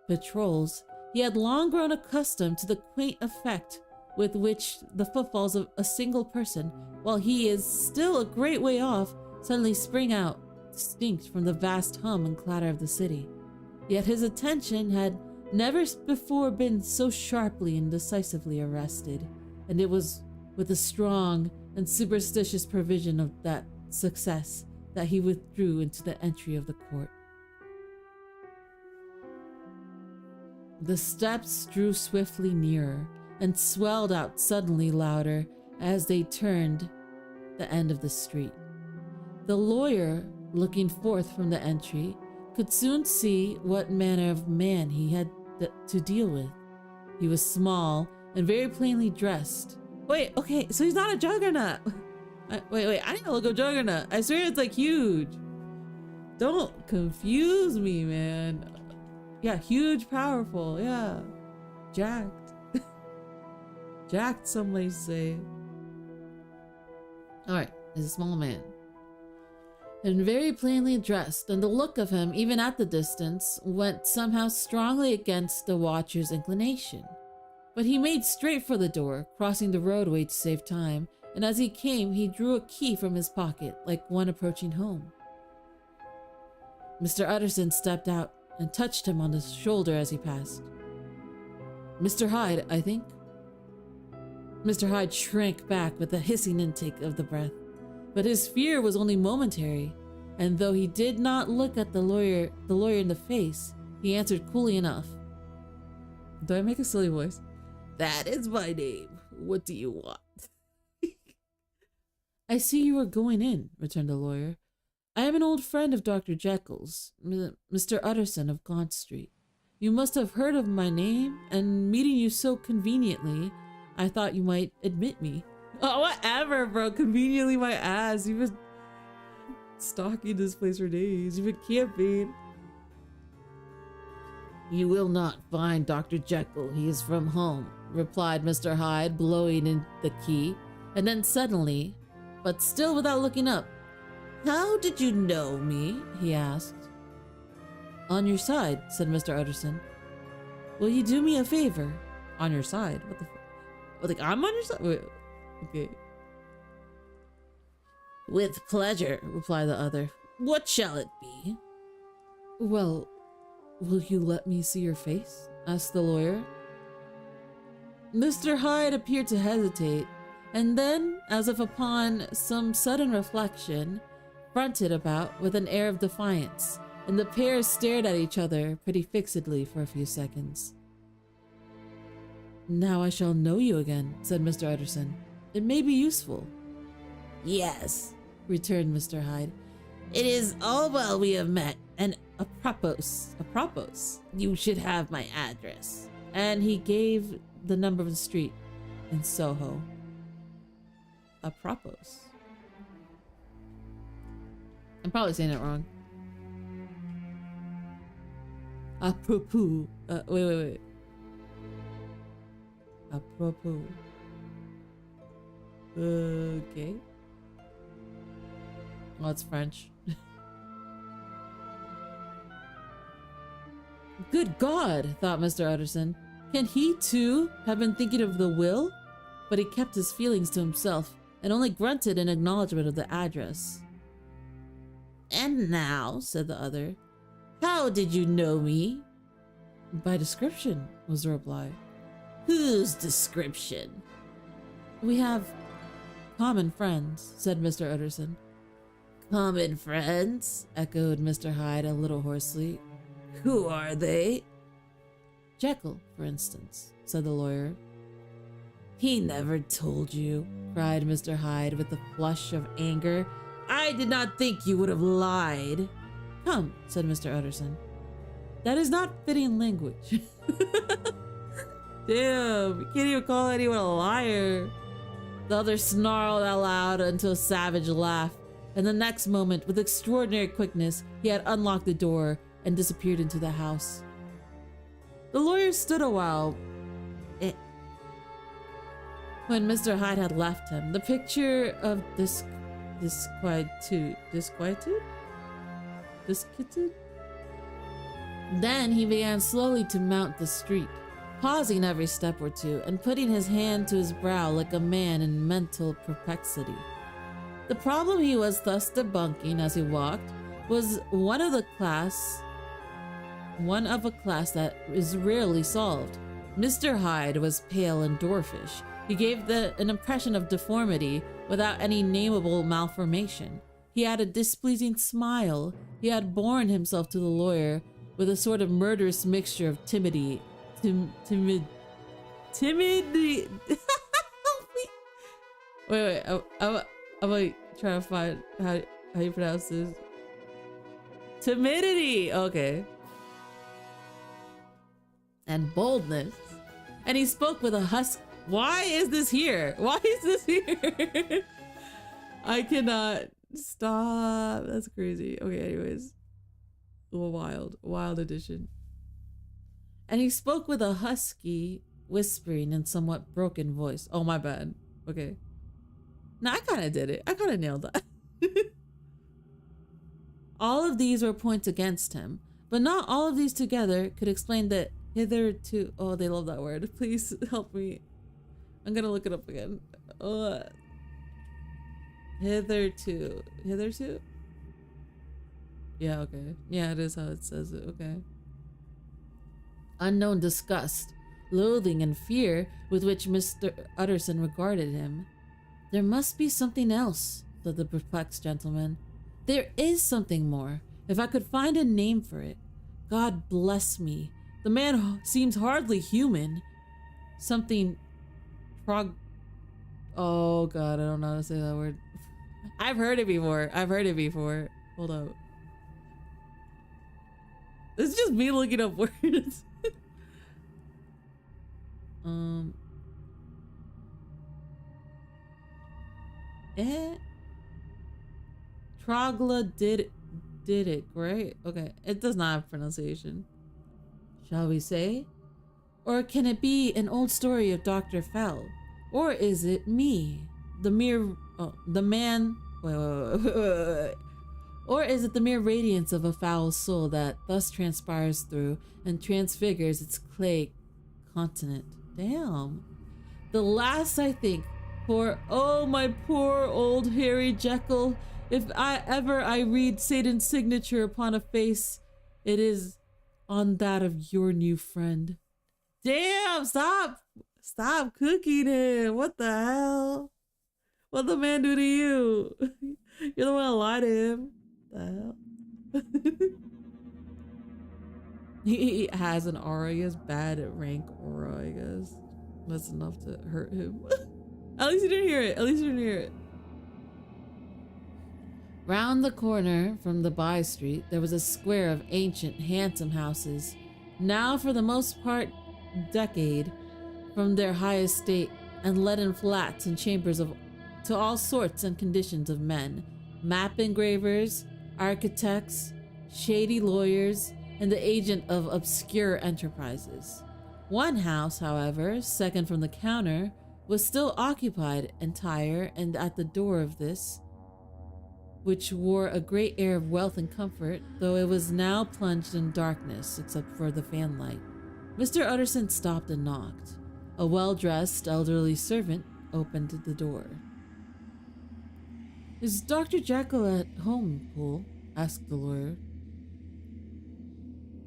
patrols, he had long grown accustomed to the quaint effect with which the footfalls of a single person, while he is still a great way off, suddenly spring out, distinct from the vast hum and clatter of the city. Yet his attention had never before been so sharply and decisively arrested, and it was with a strong and superstitious prevision of that success that he withdrew into the entry of the court. The steps drew swiftly nearer. and swelled out suddenly louder as they turned the end of the street. The lawyer, looking forth from the entry, could soon see what manner of man he had to deal with. He was small and very plainly dressed. Wait, okay, so he's not a juggernaut. Wait, I need to look up juggernaut. I swear it's like huge. Don't confuse me, man. Yeah, huge, powerful, yeah. Jacked. Jacked, some may say. Alright, he's a small man. And very plainly dressed, and the look of him, even at the distance, went somehow strongly against the watcher's inclination. But he made straight for the door, crossing the roadway to save time, and as he came, he drew a key from his pocket, like one approaching home. Mr. Utterson stepped out and touched him on the shoulder as he passed. Mr. Hyde, I think? Mr. Hyde shrank back with a hissing intake of the breath. But his fear was only momentary, and though he did not look at the lawyer in the face, he answered coolly enough. Do I make a silly voice? That is my name. What do you want? I see you are going in, returned the lawyer. I am an old friend of Dr. Jekyll's, Mr. Utterson of Gaunt Street. You must have heard of my name, and meeting you so conveniently, I thought you might admit me. Oh, whatever, bro. Conveniently my ass. You've been stalking this place for days. You've been camping. You will not find Dr. Jekyll. He is from home, replied Mr. Hyde, blowing in the key. And then suddenly, but still without looking up, how did you know me? He asked. On your side, said Mr. Utterson. Will you do me a favor? On your side? What the fuck? Like, I'm on your side? Wait. Okay. With pleasure, replied the other. What shall it be? Well, will you let me see your face? Asked the lawyer. Mr. Hyde appeared to hesitate, and then, as if upon some sudden reflection, fronted about with an air of defiance, and the pair stared at each other pretty fixedly for a few seconds. Now I shall know you again, said Mr. Utterson. It may be useful. Yes, returned Mr. Hyde. It is all well we have met, and apropos, you should have my address. And he gave the number of the street in Soho. Apropos. I'm probably saying it wrong. Apropos. Wait. Apropos. Okay. Well, it's French. Good God, thought Mr. Utterson. Can he, too, have been thinking of the will? But he kept his feelings to himself and only grunted in acknowledgement of the address. And now, said the other, how did you know me? By description, was the reply. Whose description? We have common friends, said Mr. Utterson. Common friends? Echoed Mr. Hyde a little hoarsely. Who are they? Jekyll, for instance, said the lawyer. He never told you, cried Mr. Hyde with a flush of anger. I did not think you would have lied. Come, said Mr. Utterson. That is not fitting language. Damn, you can't even call anyone a liar. The other snarled out loud into a savage laugh, and the next moment, with extraordinary quickness, he had unlocked the door and disappeared into the house. The lawyer stood a while. When Mr. Hyde had left him, the picture of disquietude? Then he began slowly to mount the street, pausing every step or two and putting his hand to his brow like a man in mental perplexity. The problem he was thus debunking as he walked was one of a class that is rarely solved. Mr. Hyde was pale and dwarfish. He gave an impression of deformity without any nameable malformation. He had a displeasing smile. He had borne himself to the lawyer with a sort of murderous mixture of timidity Timidity. Wait. I'm like trying to find how you pronounce this. Timidity. Okay. And boldness. And he spoke with a husk. Why is this here? Why is this here? I cannot stop. That's crazy. Okay, anyways. Wild edition. And he spoke with a husky, whispering and somewhat broken voice. Oh, my bad. Okay. No, I kind of did it. I kind of nailed that. All of these were points against him, but not all of these together could explain that hitherto. Oh, they love that word. Please help me. I'm gonna look it up again. Hitherto. Hitherto? Yeah, okay. Yeah, it is how it says it. Okay. Unknown disgust, loathing, and fear with which Mr. Utterson regarded him. There must be something else, said the perplexed gentleman. There is something more, if I could find a name for it. God bless me. The man seems hardly human. Something Oh god, I don't know how to say that word. I've heard it before. Hold up. It's just me looking up words. Troglodytic, right? Okay, it does not have pronunciation. Shall we say? Or can it be an old story of Dr. Fell? Or is it me, the mere, the man, wait. Or is it the mere radiance of a foul soul that thus transpires through and transfigures its clay continent? Damn. The last I think, oh my poor old hairy Jekyll, if I read Satan's signature upon a face, it is on that of your new friend. Damn, stop cooking him. What the hell? What'd the man do to you? You're the one that lied to him. The hell? He has an aura. He has bad rank aura, I guess. That's enough to hurt him. At least you didn't hear it. Round the corner from the by street, there was a square of ancient, handsome houses, now for the most part decayed from their high estate and let in flats and chambers to all sorts and conditions of men, map engravers, architects, shady lawyers, and the agent of obscure enterprises. One house, however, second from the counter, was still occupied entire, and at the door of this, which wore a great air of wealth and comfort, though it was now plunged in darkness except for the fanlight, Mr. Utterson stopped and knocked. A well-dressed elderly servant opened the door. Is Dr. Jekyll at home, Poole? Asked the lawyer.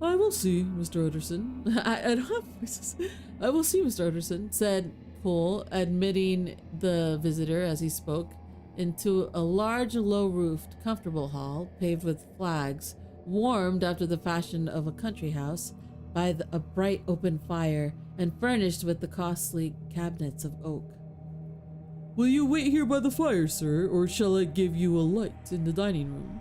I will see, Mr. Utterson. I don't have voices. I will see, Mr. Utterson, said Poole, admitting the visitor as he spoke into a large, low-roofed, comfortable hall paved with flags, warmed after the fashion of a country house by a bright open fire and furnished with the costly cabinets of oak. Will you wait here by the fire, sir, or shall I give you a light in the dining room?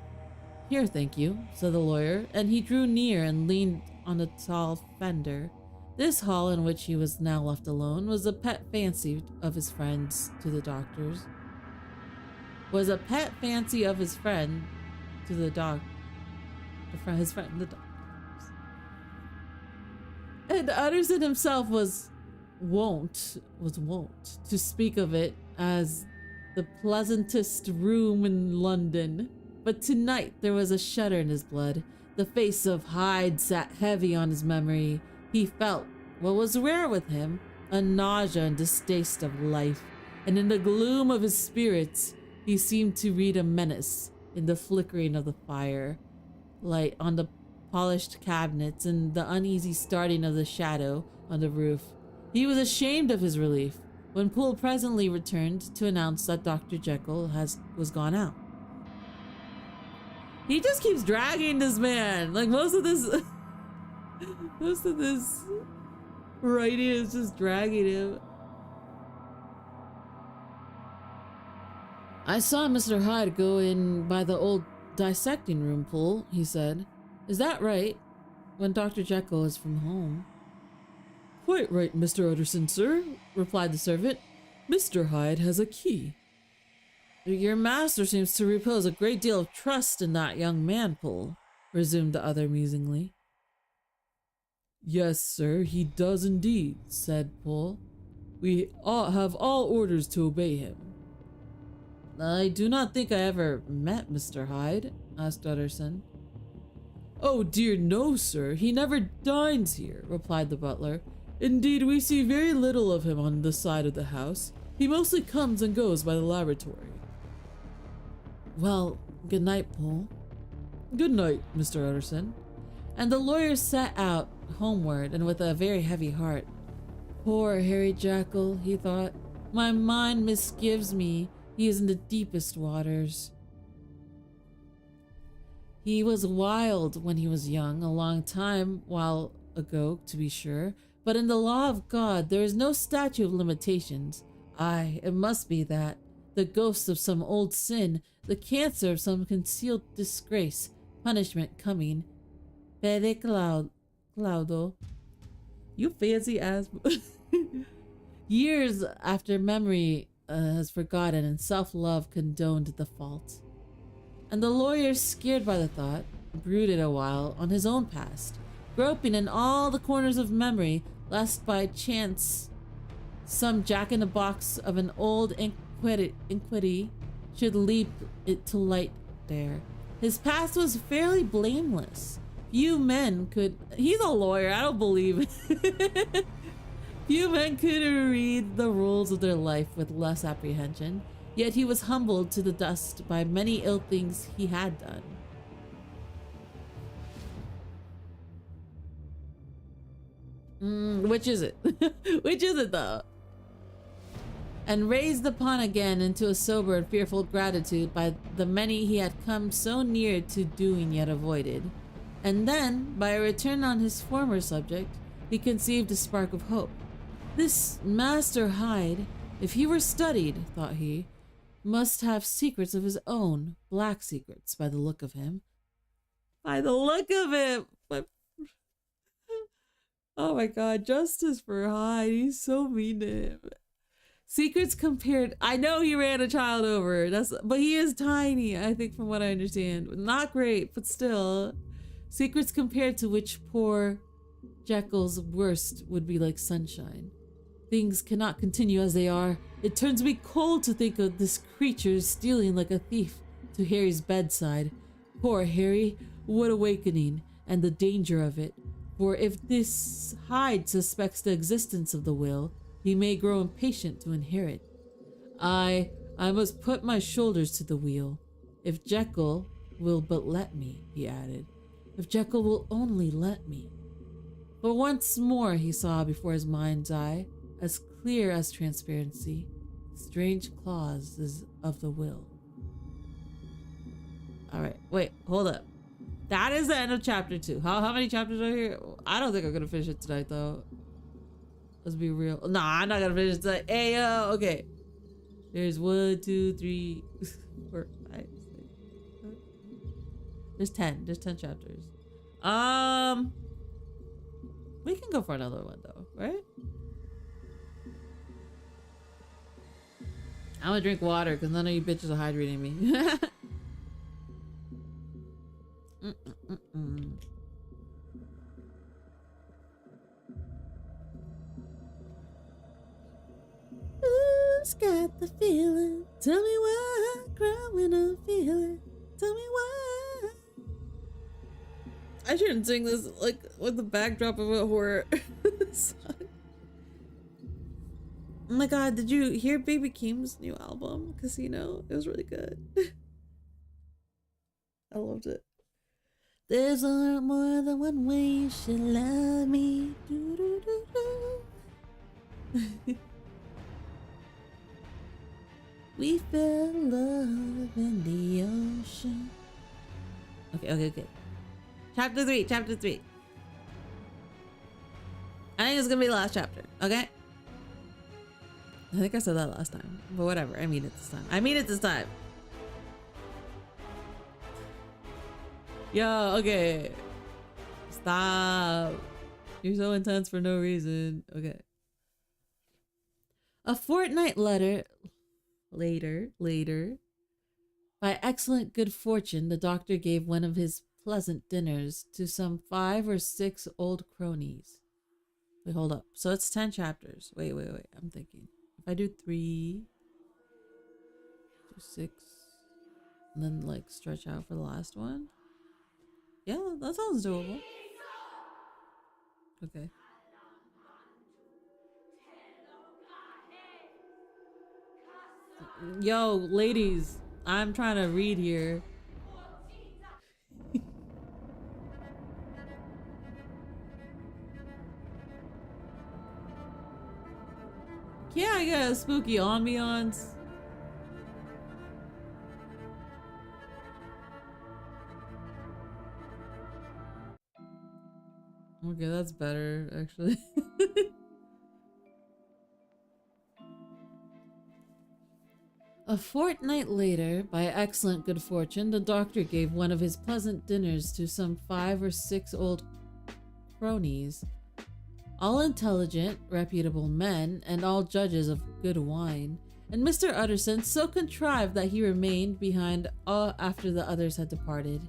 Here, thank you, said the lawyer, and he drew near and leaned on a tall fender. This hall, in which he was now left alone, was a pet fancy of his friends to the doctors. His friend, the doctors. And Utterson himself was wont to speak of it as the pleasantest room in London. But tonight there was a shudder in his blood. The face of Hyde sat heavy on his memory. He felt, what was rare with him, a nausea and distaste of life, and in the gloom of his spirits he seemed to read a menace in the flickering of the fire light on the polished cabinets and the uneasy starting of the shadow on the roof. He was ashamed of his relief when Poole presently returned to announce that Dr. Jekyll was gone out. He just keeps dragging this man. Like most of this Right, he is just dragging him. I saw Mr. Hyde go in by the old dissecting room pool, he said. Is that right? When Dr. Jekyll is from home. Quite right, Mr. Utterson, sir, replied the servant. Mr. Hyde has a key. Your master seems to repose a great deal of trust in that young man, Poole, resumed the other musingly. Yes, sir, he does indeed, said Poole. We have all orders to obey him. I do not think I ever met Mr. Hyde, asked Utterson. Oh dear no, sir, he never dines here, replied the butler. Indeed, we see very little of him on this side of the house. He mostly comes and goes by the laboratory. Well, good night, Poole. Good night, Mr. Utterson. And the lawyer set out homeward, and with a very heavy heart. Poor Harry Jekyll, he thought. My mind misgives me. He is in the deepest waters. He was wild when he was young, a long time while ago, to be sure. But in the law of God, there is no statute of limitations. Aye, it must be that. The ghost of some old sin, the cancer of some concealed disgrace, punishment coming. Pede Claudo. You fancy ass. Years after memory has forgotten and self-love condoned the fault. And the lawyer, scared by the thought, brooded a while on his own past, groping in all the corners of memory, lest by chance some jack-in-the-box of an old iniquity should leap it to light there. His past was fairly blameless. Few men could... He's a lawyer, I don't believe it. Few men could read the rules of their life with less apprehension, yet he was humbled to the dust by many ill things he had done. Which is it? Which is it though? And raised upon again into a sober and fearful gratitude by the many he had come so near to doing yet avoided. And then, by a return on his former subject, he conceived a spark of hope. This Master Hyde, if he were studied, thought he, must have secrets of his own, black secrets, by the look of him. By the look of him! But... Oh my god, justice for Hyde, he's so mean to him. Secrets compared... I know he ran a child over, but he is tiny, I think, from what I understand. Not great, but still. Secrets compared to which poor Jekyll's worst would be like sunshine. Things cannot continue as they are. It turns me cold to think of this creature stealing like a thief to Harry's bedside. Poor Harry, what awakening, and the danger of it. For if this Hyde suspects the existence of the will, he may grow impatient to inherit. I must put my shoulders to the wheel. If Jekyll will but let me, he added. If Jekyll will only let me. But once more he saw before his mind's eye, as clear as transparency, strange clauses of the will. Alright, wait, hold up. That is the end of chapter 2. How many chapters are here? I don't think I'm gonna finish it tonight though. Let's be real. Nah, I'm not gonna finish it tonight. Hey, okay. There's 1, 2, 3, 4, 5, 6, 7. There's 10. There's 10 chapters. We can go for another one though, right? I'm gonna drink water because none of you bitches are hydrating me. Who's got the feeling? Tell me why I cry when I feel it. Tell me why. I shouldn't sing this like with the backdrop of a horror song. Oh my god, did you hear Baby Keem's new album, Casino? It was really good. I loved it. There's more than one way you should love me. Do, do, do, do. We fell in love in the ocean. Okay. Chapter 3. I think it's gonna be the last chapter, okay? I think I said that last time, but whatever. I mean it this time. I mean it this time. Yo, okay. Stop. You're so intense for no reason. Okay. A fortnight later, by excellent good fortune, the doctor gave one of his pleasant dinners to some 5 or 6 old cronies. Wait, hold up. So it's 10 chapters. Wait. I'm thinking. If I do 3, do 6, and then like stretch out for the last one. Yeah, that sounds doable. Okay. Yo, ladies, I'm trying to read here. Yeah, I got a spooky ambiance. Okay, that's better, actually. A fortnight later, by excellent good fortune, the doctor gave one of his pleasant dinners to some 5 or 6 old cronies, all intelligent, reputable men, and all judges of good wine. And Mr. Utterson so contrived that he remained behind after the others had departed.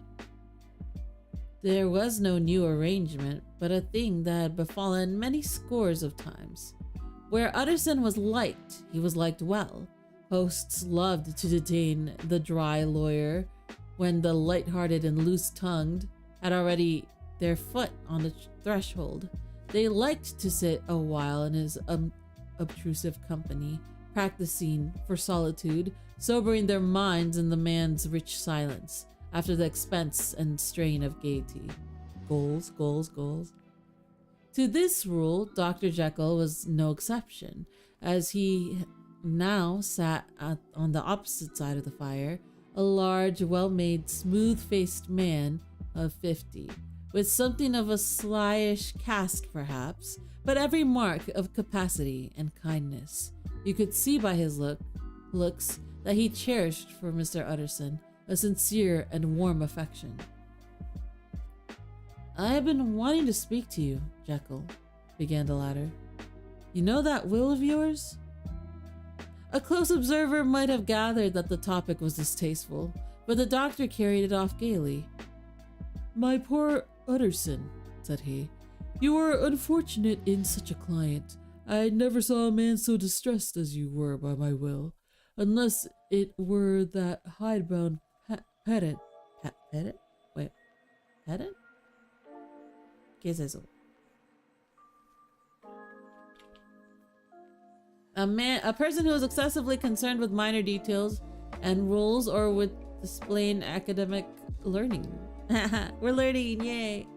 There was no new arrangement, but a thing that had befallen many scores of times. Where Utterson was liked, he was liked well. Hosts loved to detain the dry lawyer when the light-hearted and loose-tongued had already their foot on the threshold. They liked to sit a while in his obtrusive company, practicing for solitude, sobering their minds in the man's rich silence, after the expense and strain of gaiety. Goals. To this rule, Dr. Jekyll was no exception, as he now sat on the opposite side of the fire, a large, well-made, smooth-faced man of 50, with something of a slyish cast perhaps, but every mark of capacity and kindness. You could see by his looks that he cherished for Mr. Utterson a sincere and warm affection. "I have been wanting to speak to you, Jekyll," began the latter. "You know that will of yours?" A close observer might have gathered that the topic was distasteful, but the doctor carried it off gaily. "My poor Utterson," said he, "you are unfortunate in such a client. I never saw a man so distressed as you were by my will, unless it were that hidebound pedant. Pedant? Wait, pedant? ¿Qué es eso? A person who is excessively concerned with minor details and rules, or with displaying academic learning. We're learning, yay!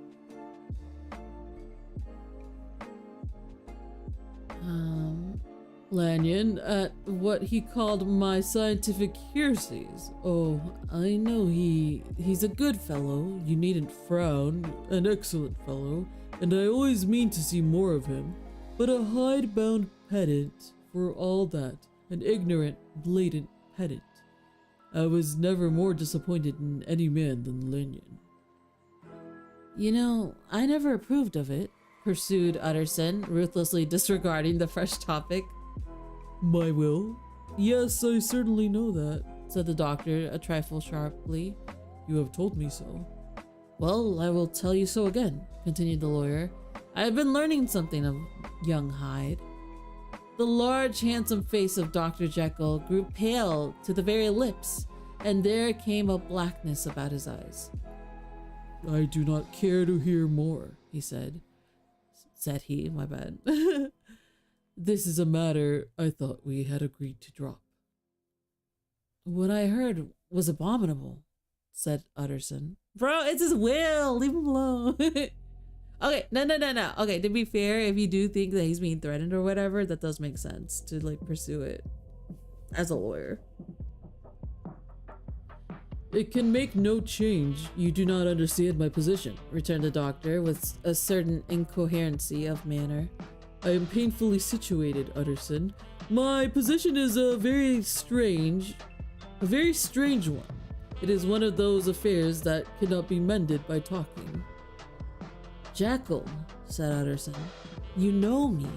Lanyon, at what he called my scientific heresies. Oh, I know he's a good fellow, you needn't frown, an excellent fellow, and I always mean to see more of him, but a hide-bound pedant for all that, an ignorant, blatant pedant. I was never more disappointed in any man than Lanyon." "You know, I never approved of it," pursued Utterson, ruthlessly disregarding the fresh topic. "My will? Yes, I certainly know that," said the doctor a trifle sharply. "You have told me so." "Well, I will tell you so again," continued the lawyer. "I have been learning something of young Hyde." The large, handsome face of Dr. Jekyll grew pale to the very lips, and there came a blackness about his eyes. "I do not care to hear more," he said. Said he, my bad. "This is a matter I thought we had agreed to drop." "What I heard was abominable," said Utterson. "Bro, it's his will. Leave him alone." Okay, no. Okay, to be fair, if you do think that he's being threatened or whatever, that does make sense to like pursue it as a lawyer. It can make no change. You do not understand my position, returned the doctor with a certain incoherency of manner. I am painfully situated, Utterson. My position is a very strange one. It is one of those affairs that cannot be mended by talking. Jekyll, said Utterson, you know me.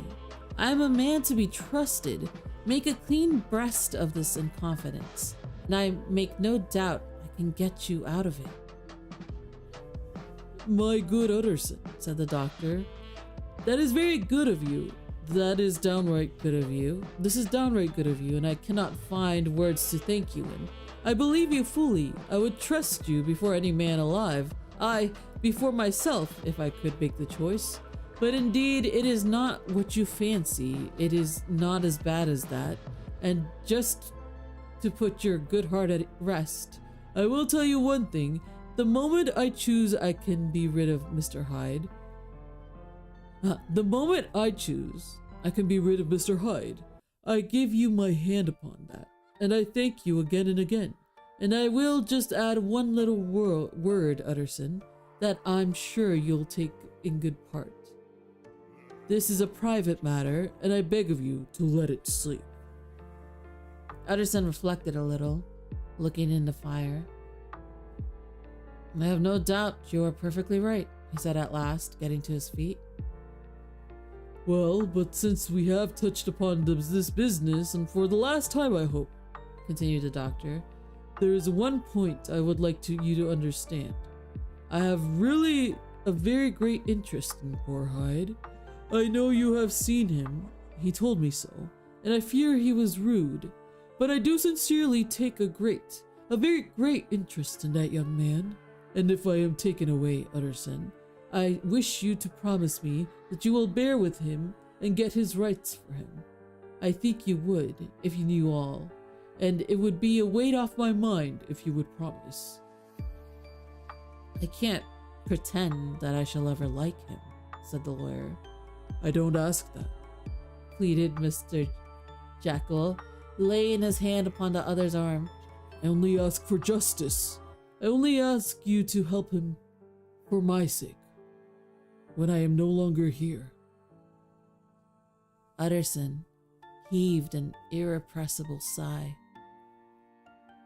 I am a man to be trusted. Make a clean breast of this in confidence, and I make no doubt I can get you out of it. My good Utterson, said the doctor, that is very good of you. That is downright good of you. This is downright good of you, and I cannot find words to thank you in. I believe you fully. I would trust you before any man alive. I, before myself, if I could make the choice. But indeed, it is not what you fancy. It is not as bad as that. And just to put your good heart at rest, I will tell you one thing. The moment I choose, I can be rid of Mr. Hyde. The moment I choose, I can be rid of Mr. Hyde. I give you my hand upon that, and I thank you again and again. And I will just add one little word, Utterson, that I'm sure you'll take in good part. This is a private matter, and I beg of you to let it sleep. Utterson reflected a little, looking in the fire. I have no doubt you are perfectly right, he said at last, getting to his feet. Well, but since we have touched upon this business, and for the last time I hope, continued the doctor, there is one point I would like you to understand. I have really a very great interest in poor Hyde. I know you have seen him, he told me so, and I fear he was rude, but I do sincerely take a very great interest in that young man, and if I am taken away, Utterson, I wish you to promise me that you will bear with him and get his rights for him. I think you would, if you knew all, and it would be a weight off my mind if you would promise. I can't pretend that I shall ever like him, said the lawyer. I don't ask that, pleaded Mr. Jekyll, laying his hand upon the other's arm. I only ask for justice. I only ask you to help him for my sake, when I am no longer here. Utterson heaved an irrepressible sigh.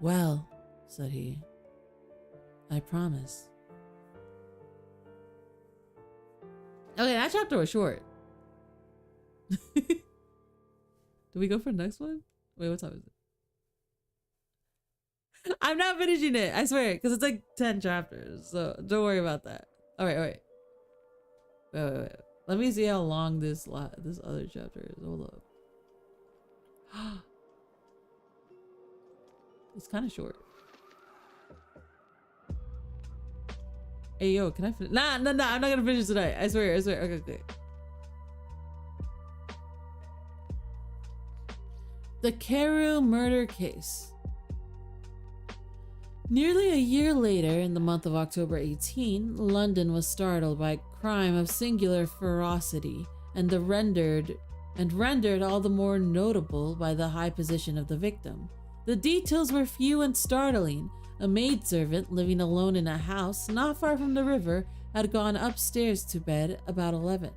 Well, said he, I promise. Okay, that chapter was short. Do we go for the next one? Wait, what time is it? I'm not finishing it, I swear, because it's like 10 chapters, so don't worry about that. All right. Wait. Let me see how long this other chapter is. Hold up. It's kind of short. Hey, yo, can I finish? Nah, I'm not gonna finish tonight. I swear. Okay. The Carew murder case. Nearly a year later, in the month of October 18, London was startled by a crime of singular ferocity and rendered all the more notable by the high position of the victim. The details were few and startling. A maidservant living alone in a house not far from the river had gone upstairs to bed about 11.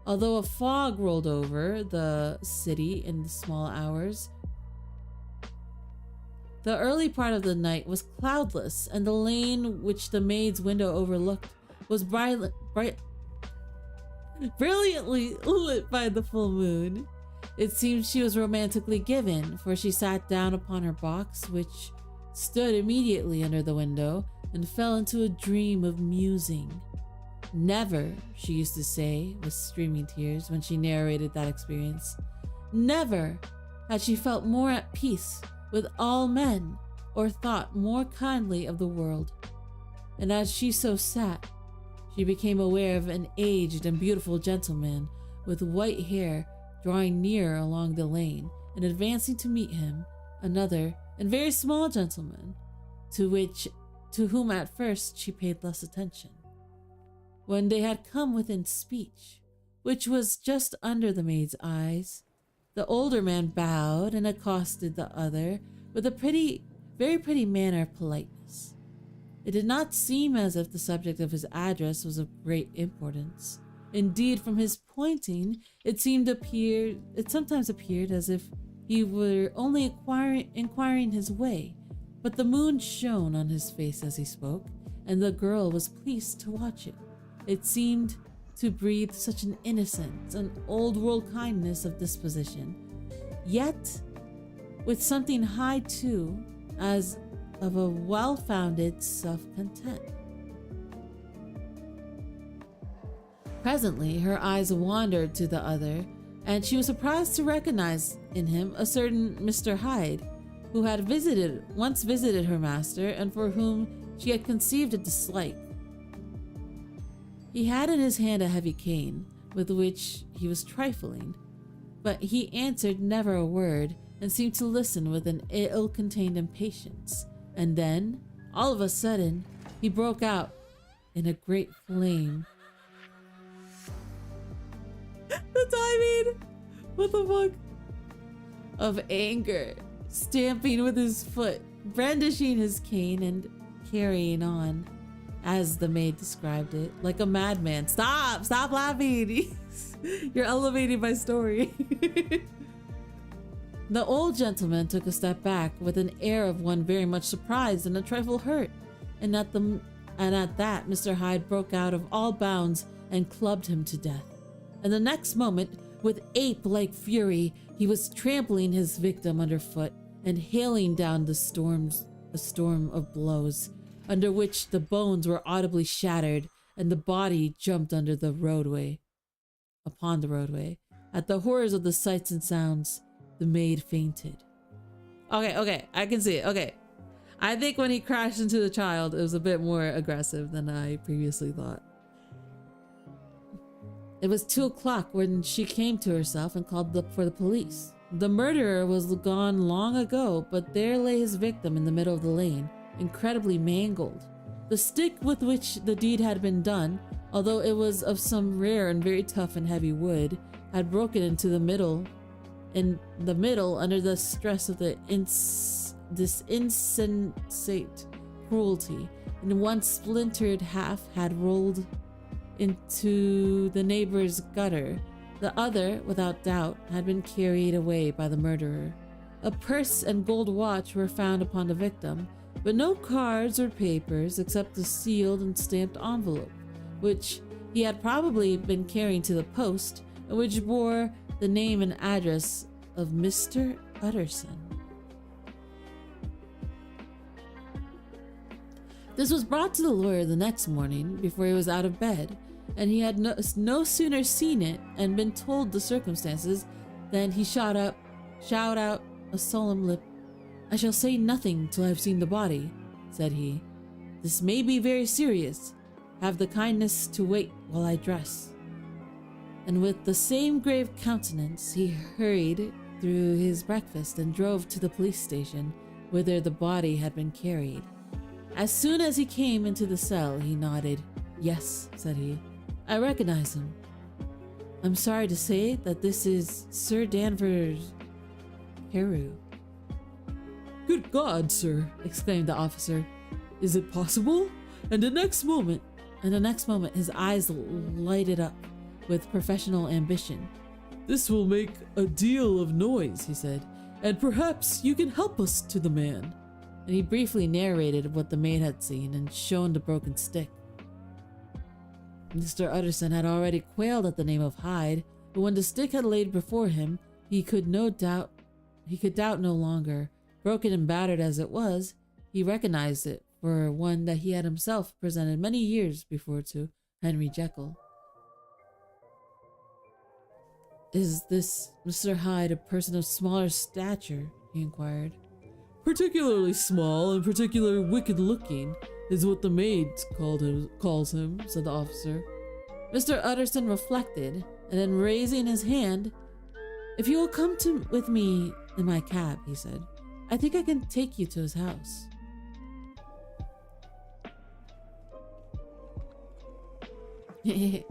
Although a fog rolled over the city in the small hours, the early part of the night was cloudless, and the lane which the maid's window overlooked was brilliantly lit by the full moon. It seemed she was romantically given, for she sat down upon her box, which stood immediately under the window, and fell into a dream of musing. Never, she used to say with streaming tears when she narrated that experience, never had she felt more at peace with all men or thought more kindly of the world. And as she so sat, she became aware of an aged and beautiful gentleman with white hair drawing near along the lane, and advancing to meet him, another and very small gentleman, to whom at first she paid less attention. When they had come within speech, which was just under the maid's eyes, the older man bowed and accosted the other with a very pretty manner of politeness. It did not seem as if the subject of his address was of great importance. Indeed, from his pointing, it sometimes appeared as if he were only inquiring his way, but the moon shone on his face as he spoke, and the girl was pleased to watch it. It seemed to breathe such an innocent and old-world kindness of disposition, yet with something high too, as of a well-founded self-content. Presently, her eyes wandered to the other, and she was surprised to recognize in him a certain Mr. Hyde, who had once visited her master and for whom she had conceived a dislike. He had in his hand a heavy cane, with which he was trifling, but he answered never a word and seemed to listen with an ill-contained impatience. And then, all of a sudden, he broke out in a great flame. The timing! What the fuck? Of anger, stamping with his foot, brandishing his cane, and carrying on, as the maid described it, like a madman. Stop laughing. You're elevating my story. The old gentleman took a step back with an air of one very much surprised and a trifle hurt, and at that Mr. Hyde broke out of all bounds and clubbed him to death. And the next moment, with ape-like fury, he was trampling his victim underfoot and hailing down a storm of blows, under which the bones were audibly shattered and the body jumped upon the roadway. At the horrors of the sights and sounds, the maid fainted. Okay, I can see it. Okay. I think when he crashed into the child, it was a bit more aggressive than I previously thought. It was 2 o'clock when she came to herself and called for the police. The murderer was gone long ago, but there lay his victim in the middle of the lane, incredibly mangled. The stick with which the deed had been done, although it was of some rare and very tough and heavy wood, had broken into the middle under the stress of this insensate cruelty, and one splintered half had rolled into the neighbor's gutter. The other, without doubt, had been carried away by the murderer. A purse and gold watch were found upon the victim, but no cards or papers except a sealed and stamped envelope, which he had probably been carrying to the post, and which bore the name and address of Mr. Utterson. This was brought to the lawyer the next morning before he was out of bed, and he had no sooner seen it and been told the circumstances than he shout out a solemn lip. "I shall say nothing till I have seen the body," said he. "This may be very serious. Have the kindness to wait while I dress." And with the same grave countenance, he hurried through his breakfast and drove to the police station, whither the body had been carried. As soon as he came into the cell, he nodded. "Yes," said he, "I recognize him. I'm sorry to say that this is Sir Danvers Carew." "Good God, sir!" exclaimed the officer. "Is it possible?" And the next moment, his eyes lighted up with professional ambition. "This will make a deal of noise," he said, "and perhaps you can help us to the man." And he briefly narrated what the maid had seen and shown the broken stick. Mr. Utterson had already quailed at the name of Hyde, but when the stick had laid before him, he could doubt no longer. Broken and battered as it was, he recognized it for one that he had himself presented many years before to Henry Jekyll. "Is this Mr. Hyde a person of smaller stature?" he inquired. "Particularly small and particularly wicked looking is what the maid calls him," said the officer. Mr. Utterson reflected, and then raising his hand, "If you will come with me in my cab," he said, "I think I can take you to his house." Okay.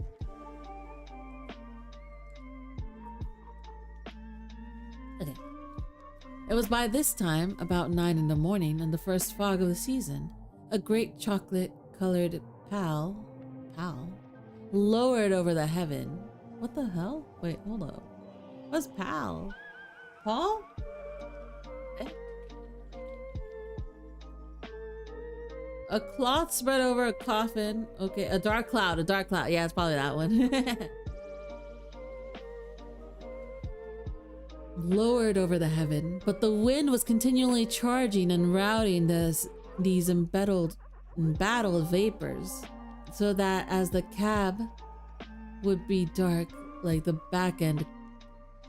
It was by this time about 9 in the morning and the first fog of the season. A great chocolate-colored pal, lowered over the heaven. What the hell? Wait, hold up. What's pal? Paul? Eh? A cloth spread over a coffin. Okay, a dark cloud. Yeah, it's probably that one. Lowered over the heaven, but the wind was continually charging and routing these embattled vapors, so that as the cab would be dark like the back end.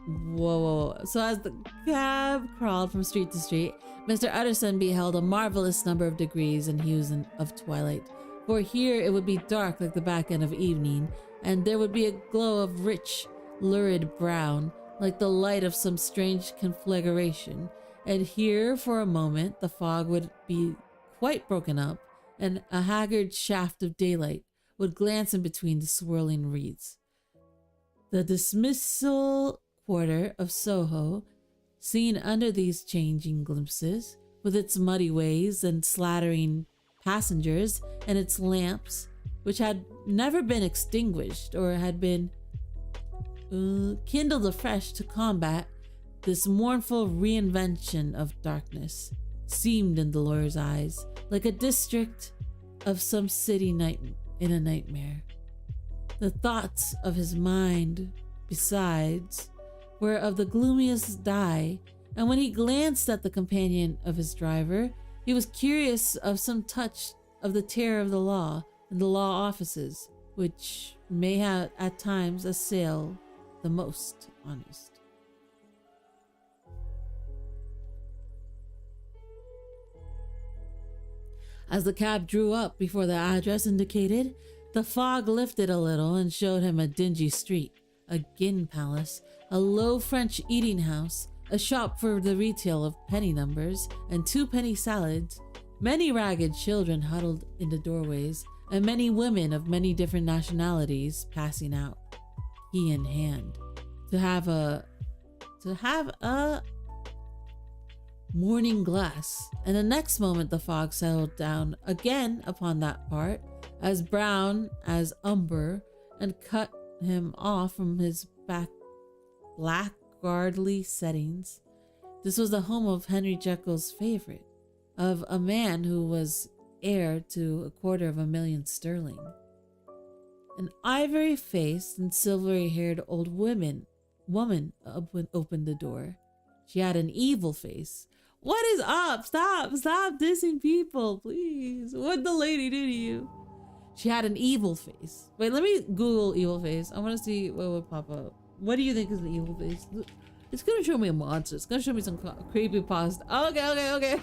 Whoa. So as the cab crawled from street to street, Mr. Utterson beheld a marvelous number of degrees and hues of twilight. For here it would be dark like the back end of evening, and there would be a glow of rich, lurid brown, like the light of some strange conflagration. And here, for a moment, the fog would be quite broken up, and a haggard shaft of daylight would glance in between the swirling reeds. The dismissal quarter of Soho, seen under these changing glimpses, with its muddy ways and slattering passengers, and its lamps, which had never been extinguished or had been kindled afresh to combat this mournful reinvention of darkness, seemed in the lawyer's eyes like a district of some city in a nightmare. The thoughts of his mind, besides, were of the gloomiest dye, and when he glanced at the companion of his driver, he was curious of some touch of the terror of the law and the law offices, which may have at times assail the most honest. As the cab drew up before the address indicated, the fog lifted a little and showed him a dingy street, a gin palace, a low French eating house, a shop for the retail of penny numbers and 2-penny salads, many ragged children huddled in the doorways, and many women of many different nationalities passing out, key in hand, to have a morning glass. And the next moment the fog settled down again upon that part, as brown as umber, and cut him off from his blackguardly settings. This was the home of Henry Jekyll's favorite, of a man who was heir to 250,000 sterling. An ivory-faced and silvery-haired old woman opened the door. She had an evil face. What is up? Stop dissing people, please. What'd the lady do to you? She had an evil face. Wait, let me Google evil face. I want to see what would pop up. What do you think is an evil face? It's gonna show me a monster. It's gonna show me some creepy pasta. Okay.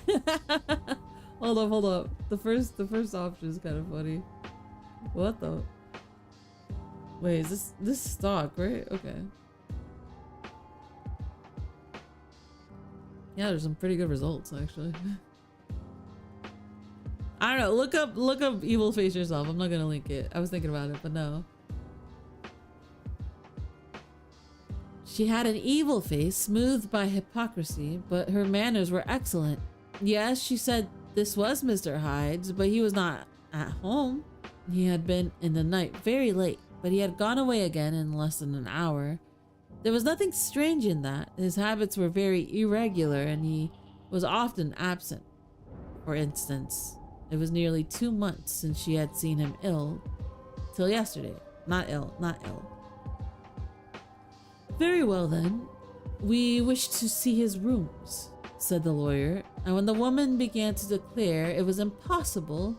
Hold up. The first option is kind of funny. What the? Wait, is this stock, right? Okay. Yeah, there's some pretty good results actually. I don't know. Look up evil face yourself. I'm not gonna link it. I was thinking about it, but no. She had an evil face, smoothed by hypocrisy, but her manners were excellent. Yes, she said this was Mr. Hyde's, but he was not at home. He had been in the night very late, but he had gone away again in less than an hour. There was nothing strange in that. His habits were very irregular and he was often absent. For instance, it was nearly 2 months since she had seen him ill. Till yesterday. Not ill. Very well then. We wish to see his rooms, said the lawyer, and when the woman began to declare it was impossible,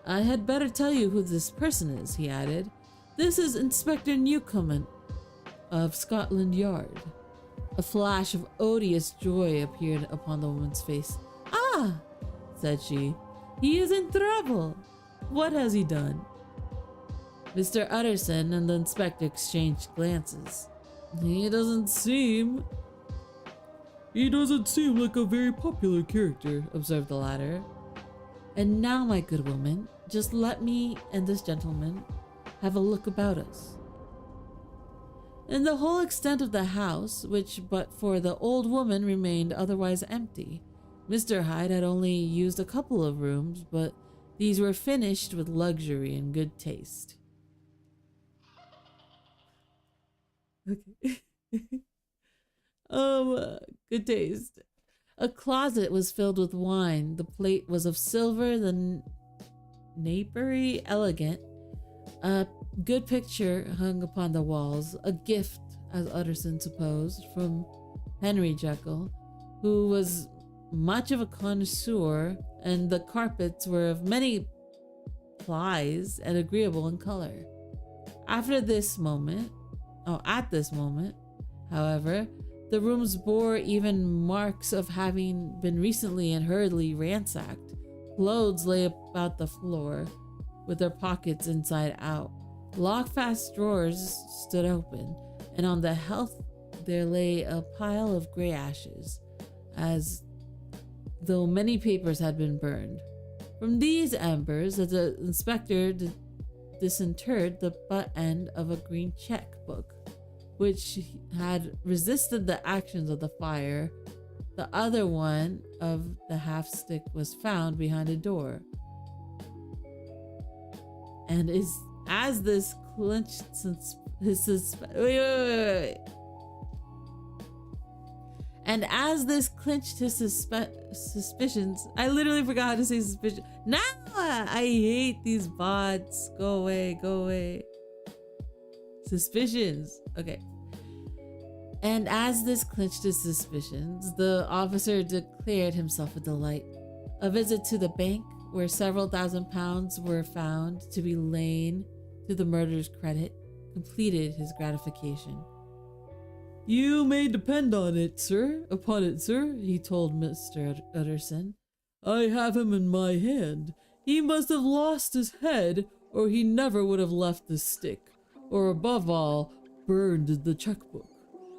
I had better tell you who this person is, he added. This is Inspector Newcomen of Scotland Yard. A flash of odious joy appeared upon the woman's face. Ah, said she, he is in trouble. What has he done? Mr. Utterson and the inspector exchanged glances. He doesn't seem like a very popular character, observed the latter. And now, my good woman, just let me and this gentleman have a look about us. In the whole extent of the house, which but for the old woman remained otherwise empty, Mr. Hyde had only used a couple of rooms, but These were finished with luxury and good taste. Okay. Good taste. A closet was filled with wine. The plate was of silver, the napery elegant. A good picture hung upon the walls, a gift, as Utterson supposed, from Henry Jekyll, who was much of a connoisseur, and the carpets were of many plies and agreeable in color. At this moment, however, the rooms bore even marks of having been recently and hurriedly ransacked. Clothes lay about the floor, with their pockets inside out. Lockfast drawers stood open, and on the hearth there lay a pile of gray ashes, as though many papers had been burned. From these embers, the inspector disinterred the butt end of a green checkbook, which had resisted the actions of the fire. The other one of the half stick was found behind a door. And as this clinched his suspicions, I literally forgot how to say suspicion. Nah, I hate these bots. Go away. Suspicions. Okay. And as this clinched his suspicions, the officer declared himself a delight. A visit to the bank, where several £1,000s were found to be lain to the murderer's credit, completed his gratification. "You may depend upon it, sir, he told Mr. Utterson. "I have him in my hand. He must have lost his head, or he never would have left the stick, or above all, burned the checkbook.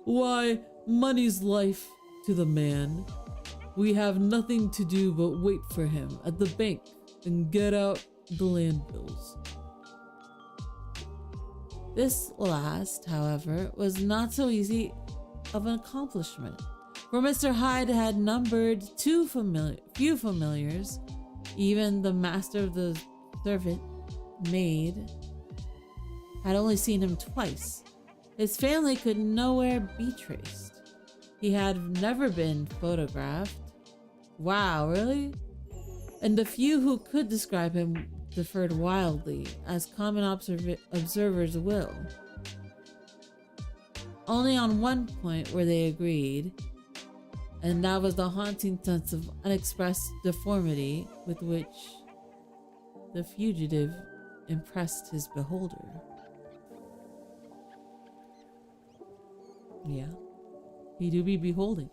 Why, money's life to the man. We have nothing to do but wait for him at the bank and get out the land bills." This last, however, was not so easy of an accomplishment, for Mr. Hyde had numbered few familiars. Even the master of the servant maid had only seen him twice. His family could nowhere be traced. He had never been photographed. Wow, really? And the few who could describe him differed wildly, as common observers will. Only on one point were they agreed, and that was the haunting sense of unexpressed deformity with which the fugitive impressed his beholder. Yeah, he do be beholding.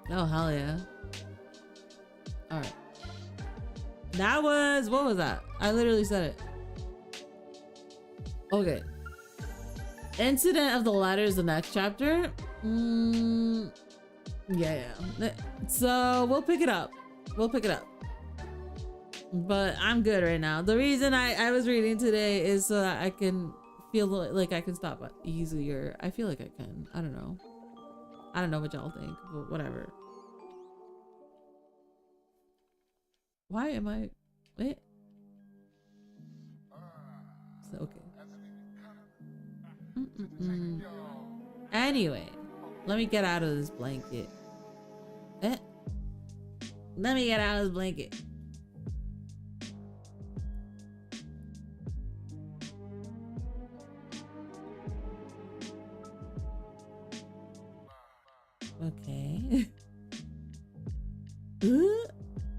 Oh, hell yeah. Alright. That was, what was that? I literally said it. Okay. Incident of the Ladders, the next chapter. Yeah. So we'll pick it up. But I'm good right now. The reason I was reading today is so that I can feel like I can stop easier. I feel like I can. I don't know what y'all think, but whatever. Why am I... Wait. So, okay. Anyway, let me get out of this blanket. Let me get out of this blanket. Okay.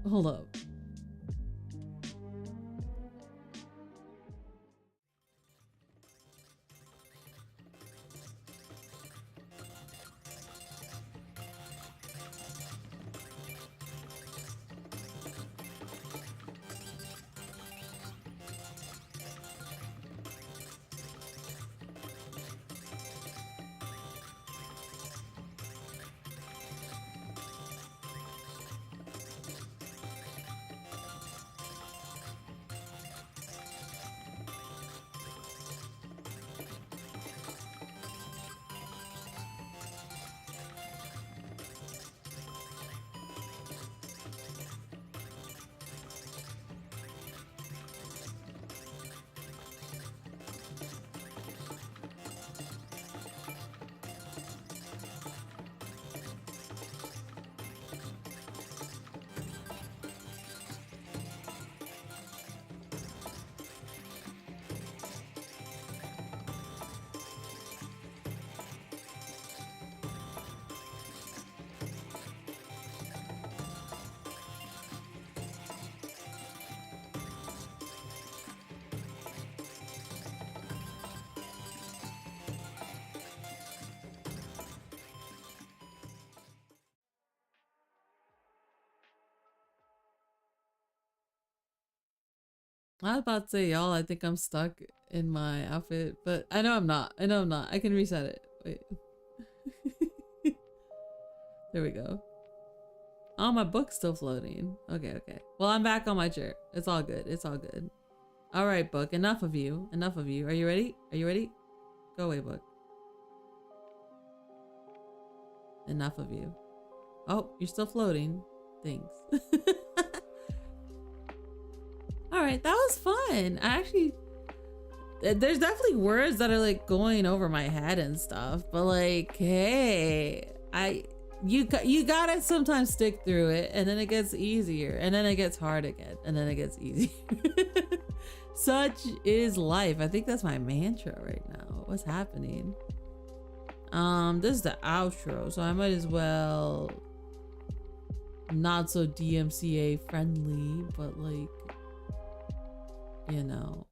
Hold up. I was about to say, y'all, I think I'm stuck in my outfit, but I know I'm not. I know I'm not. I can reset it. Wait. There we go. Oh, my book's still floating. Okay, okay. Well, I'm back on my chair. It's all good. It's all good. All right, book. Enough of you. Enough of you. Are you ready? Are you ready? Go away, book. Enough of you. Oh, you're still floating. Thanks. All right, that was fun. I actually, there's definitely words that are like going over my head and stuff, but like, hey, you gotta sometimes stick through it, and then it gets easier, and then it gets hard again, and then it gets easier. Such is life. I think that's my mantra right now. What's happening? This is the outro, so I might as well not so DMCA friendly, but like, you know,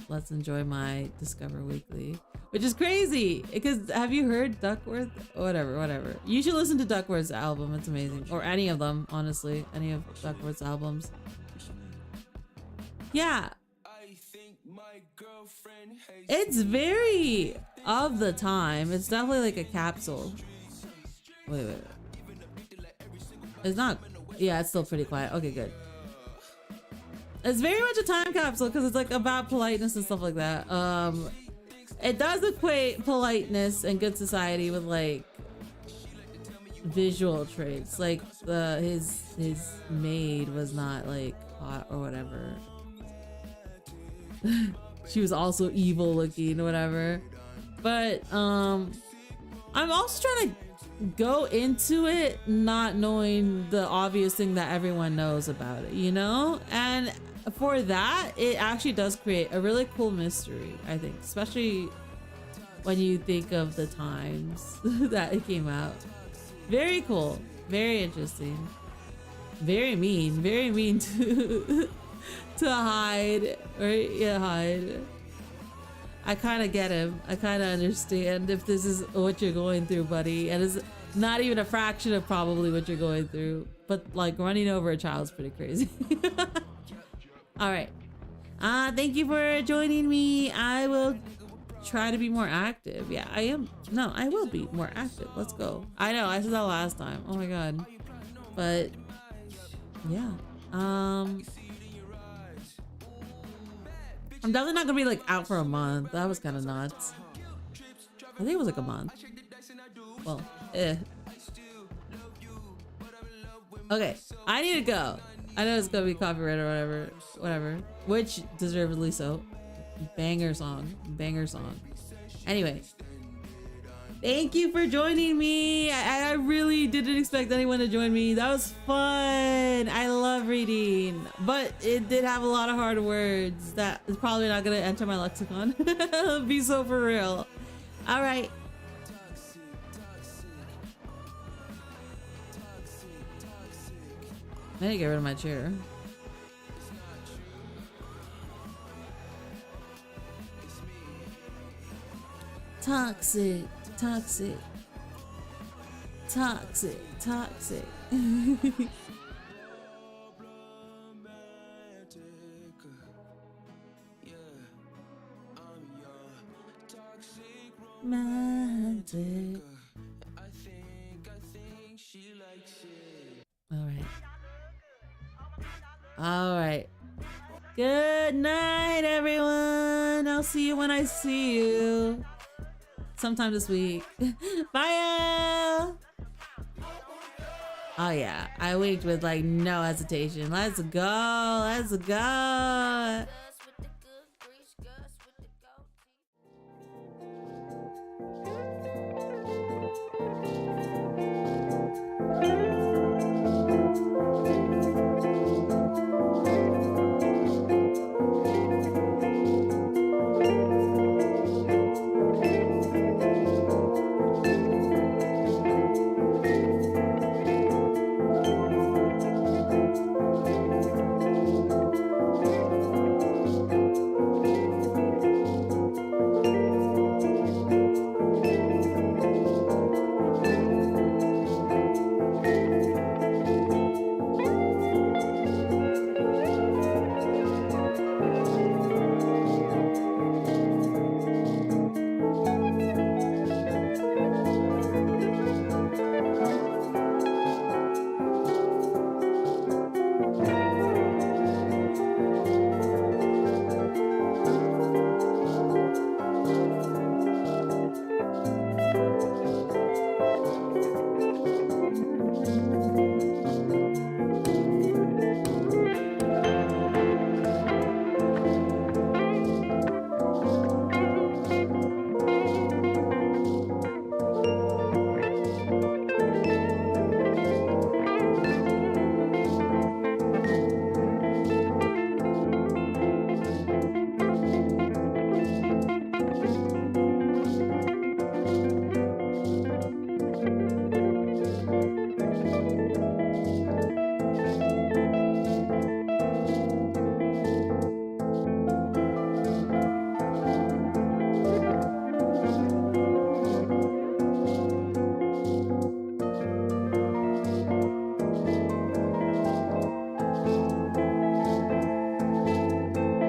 let's enjoy my Discover Weekly, which is crazy because have you heard Duckworth? Whatever. You should listen to Duckworth's album. It's amazing. Or any of them, honestly. Any of Duckworth's albums. Yeah. It's very of the time. It's definitely like a capsule. Wait. It's not. Yeah, it's still pretty quiet. Okay, good. It's very much a time capsule because it's like about politeness and stuff like that. It does equate politeness and good society with like visual traits. Like his maid was not like hot or whatever. She was also evil looking or whatever. But I'm also trying to go into it not knowing the obvious thing that everyone knows about it, you know? And for that, it actually does create a really cool mystery, I think, especially when you think of the times that it came out. Very cool, very interesting, very mean to to Hyde, right? Yeah, Hyde. I kind of get him. I kind of understand if this is what you're going through, buddy. And it's not even a fraction of probably what you're going through. But like running over a child is pretty crazy. All right. Thank you for joining me. I will try to be more active. Yeah, I am. No, I will be more active. Let's go. I know, I said that last time. Oh my God. But yeah. I'm definitely not gonna be like out for a month. That was kind of nuts. I think it was like a month. Well, Okay, I need to go. I know it's gonna be copyright or whatever. Which deservedly so. Banger song. Anyway. Thank you for joining me. I really didn't expect anyone to join me. That was fun. I love reading, but it did have a lot of hard words that is probably not gonna enter my lexicon. Be so for real. All right. I need to get rid of my chair. Toxic. Romantic. All right. Good night, everyone. I'll see you when I see you. Sometime this week. Bye. Oh yeah, I winked with like no hesitation. Let's go.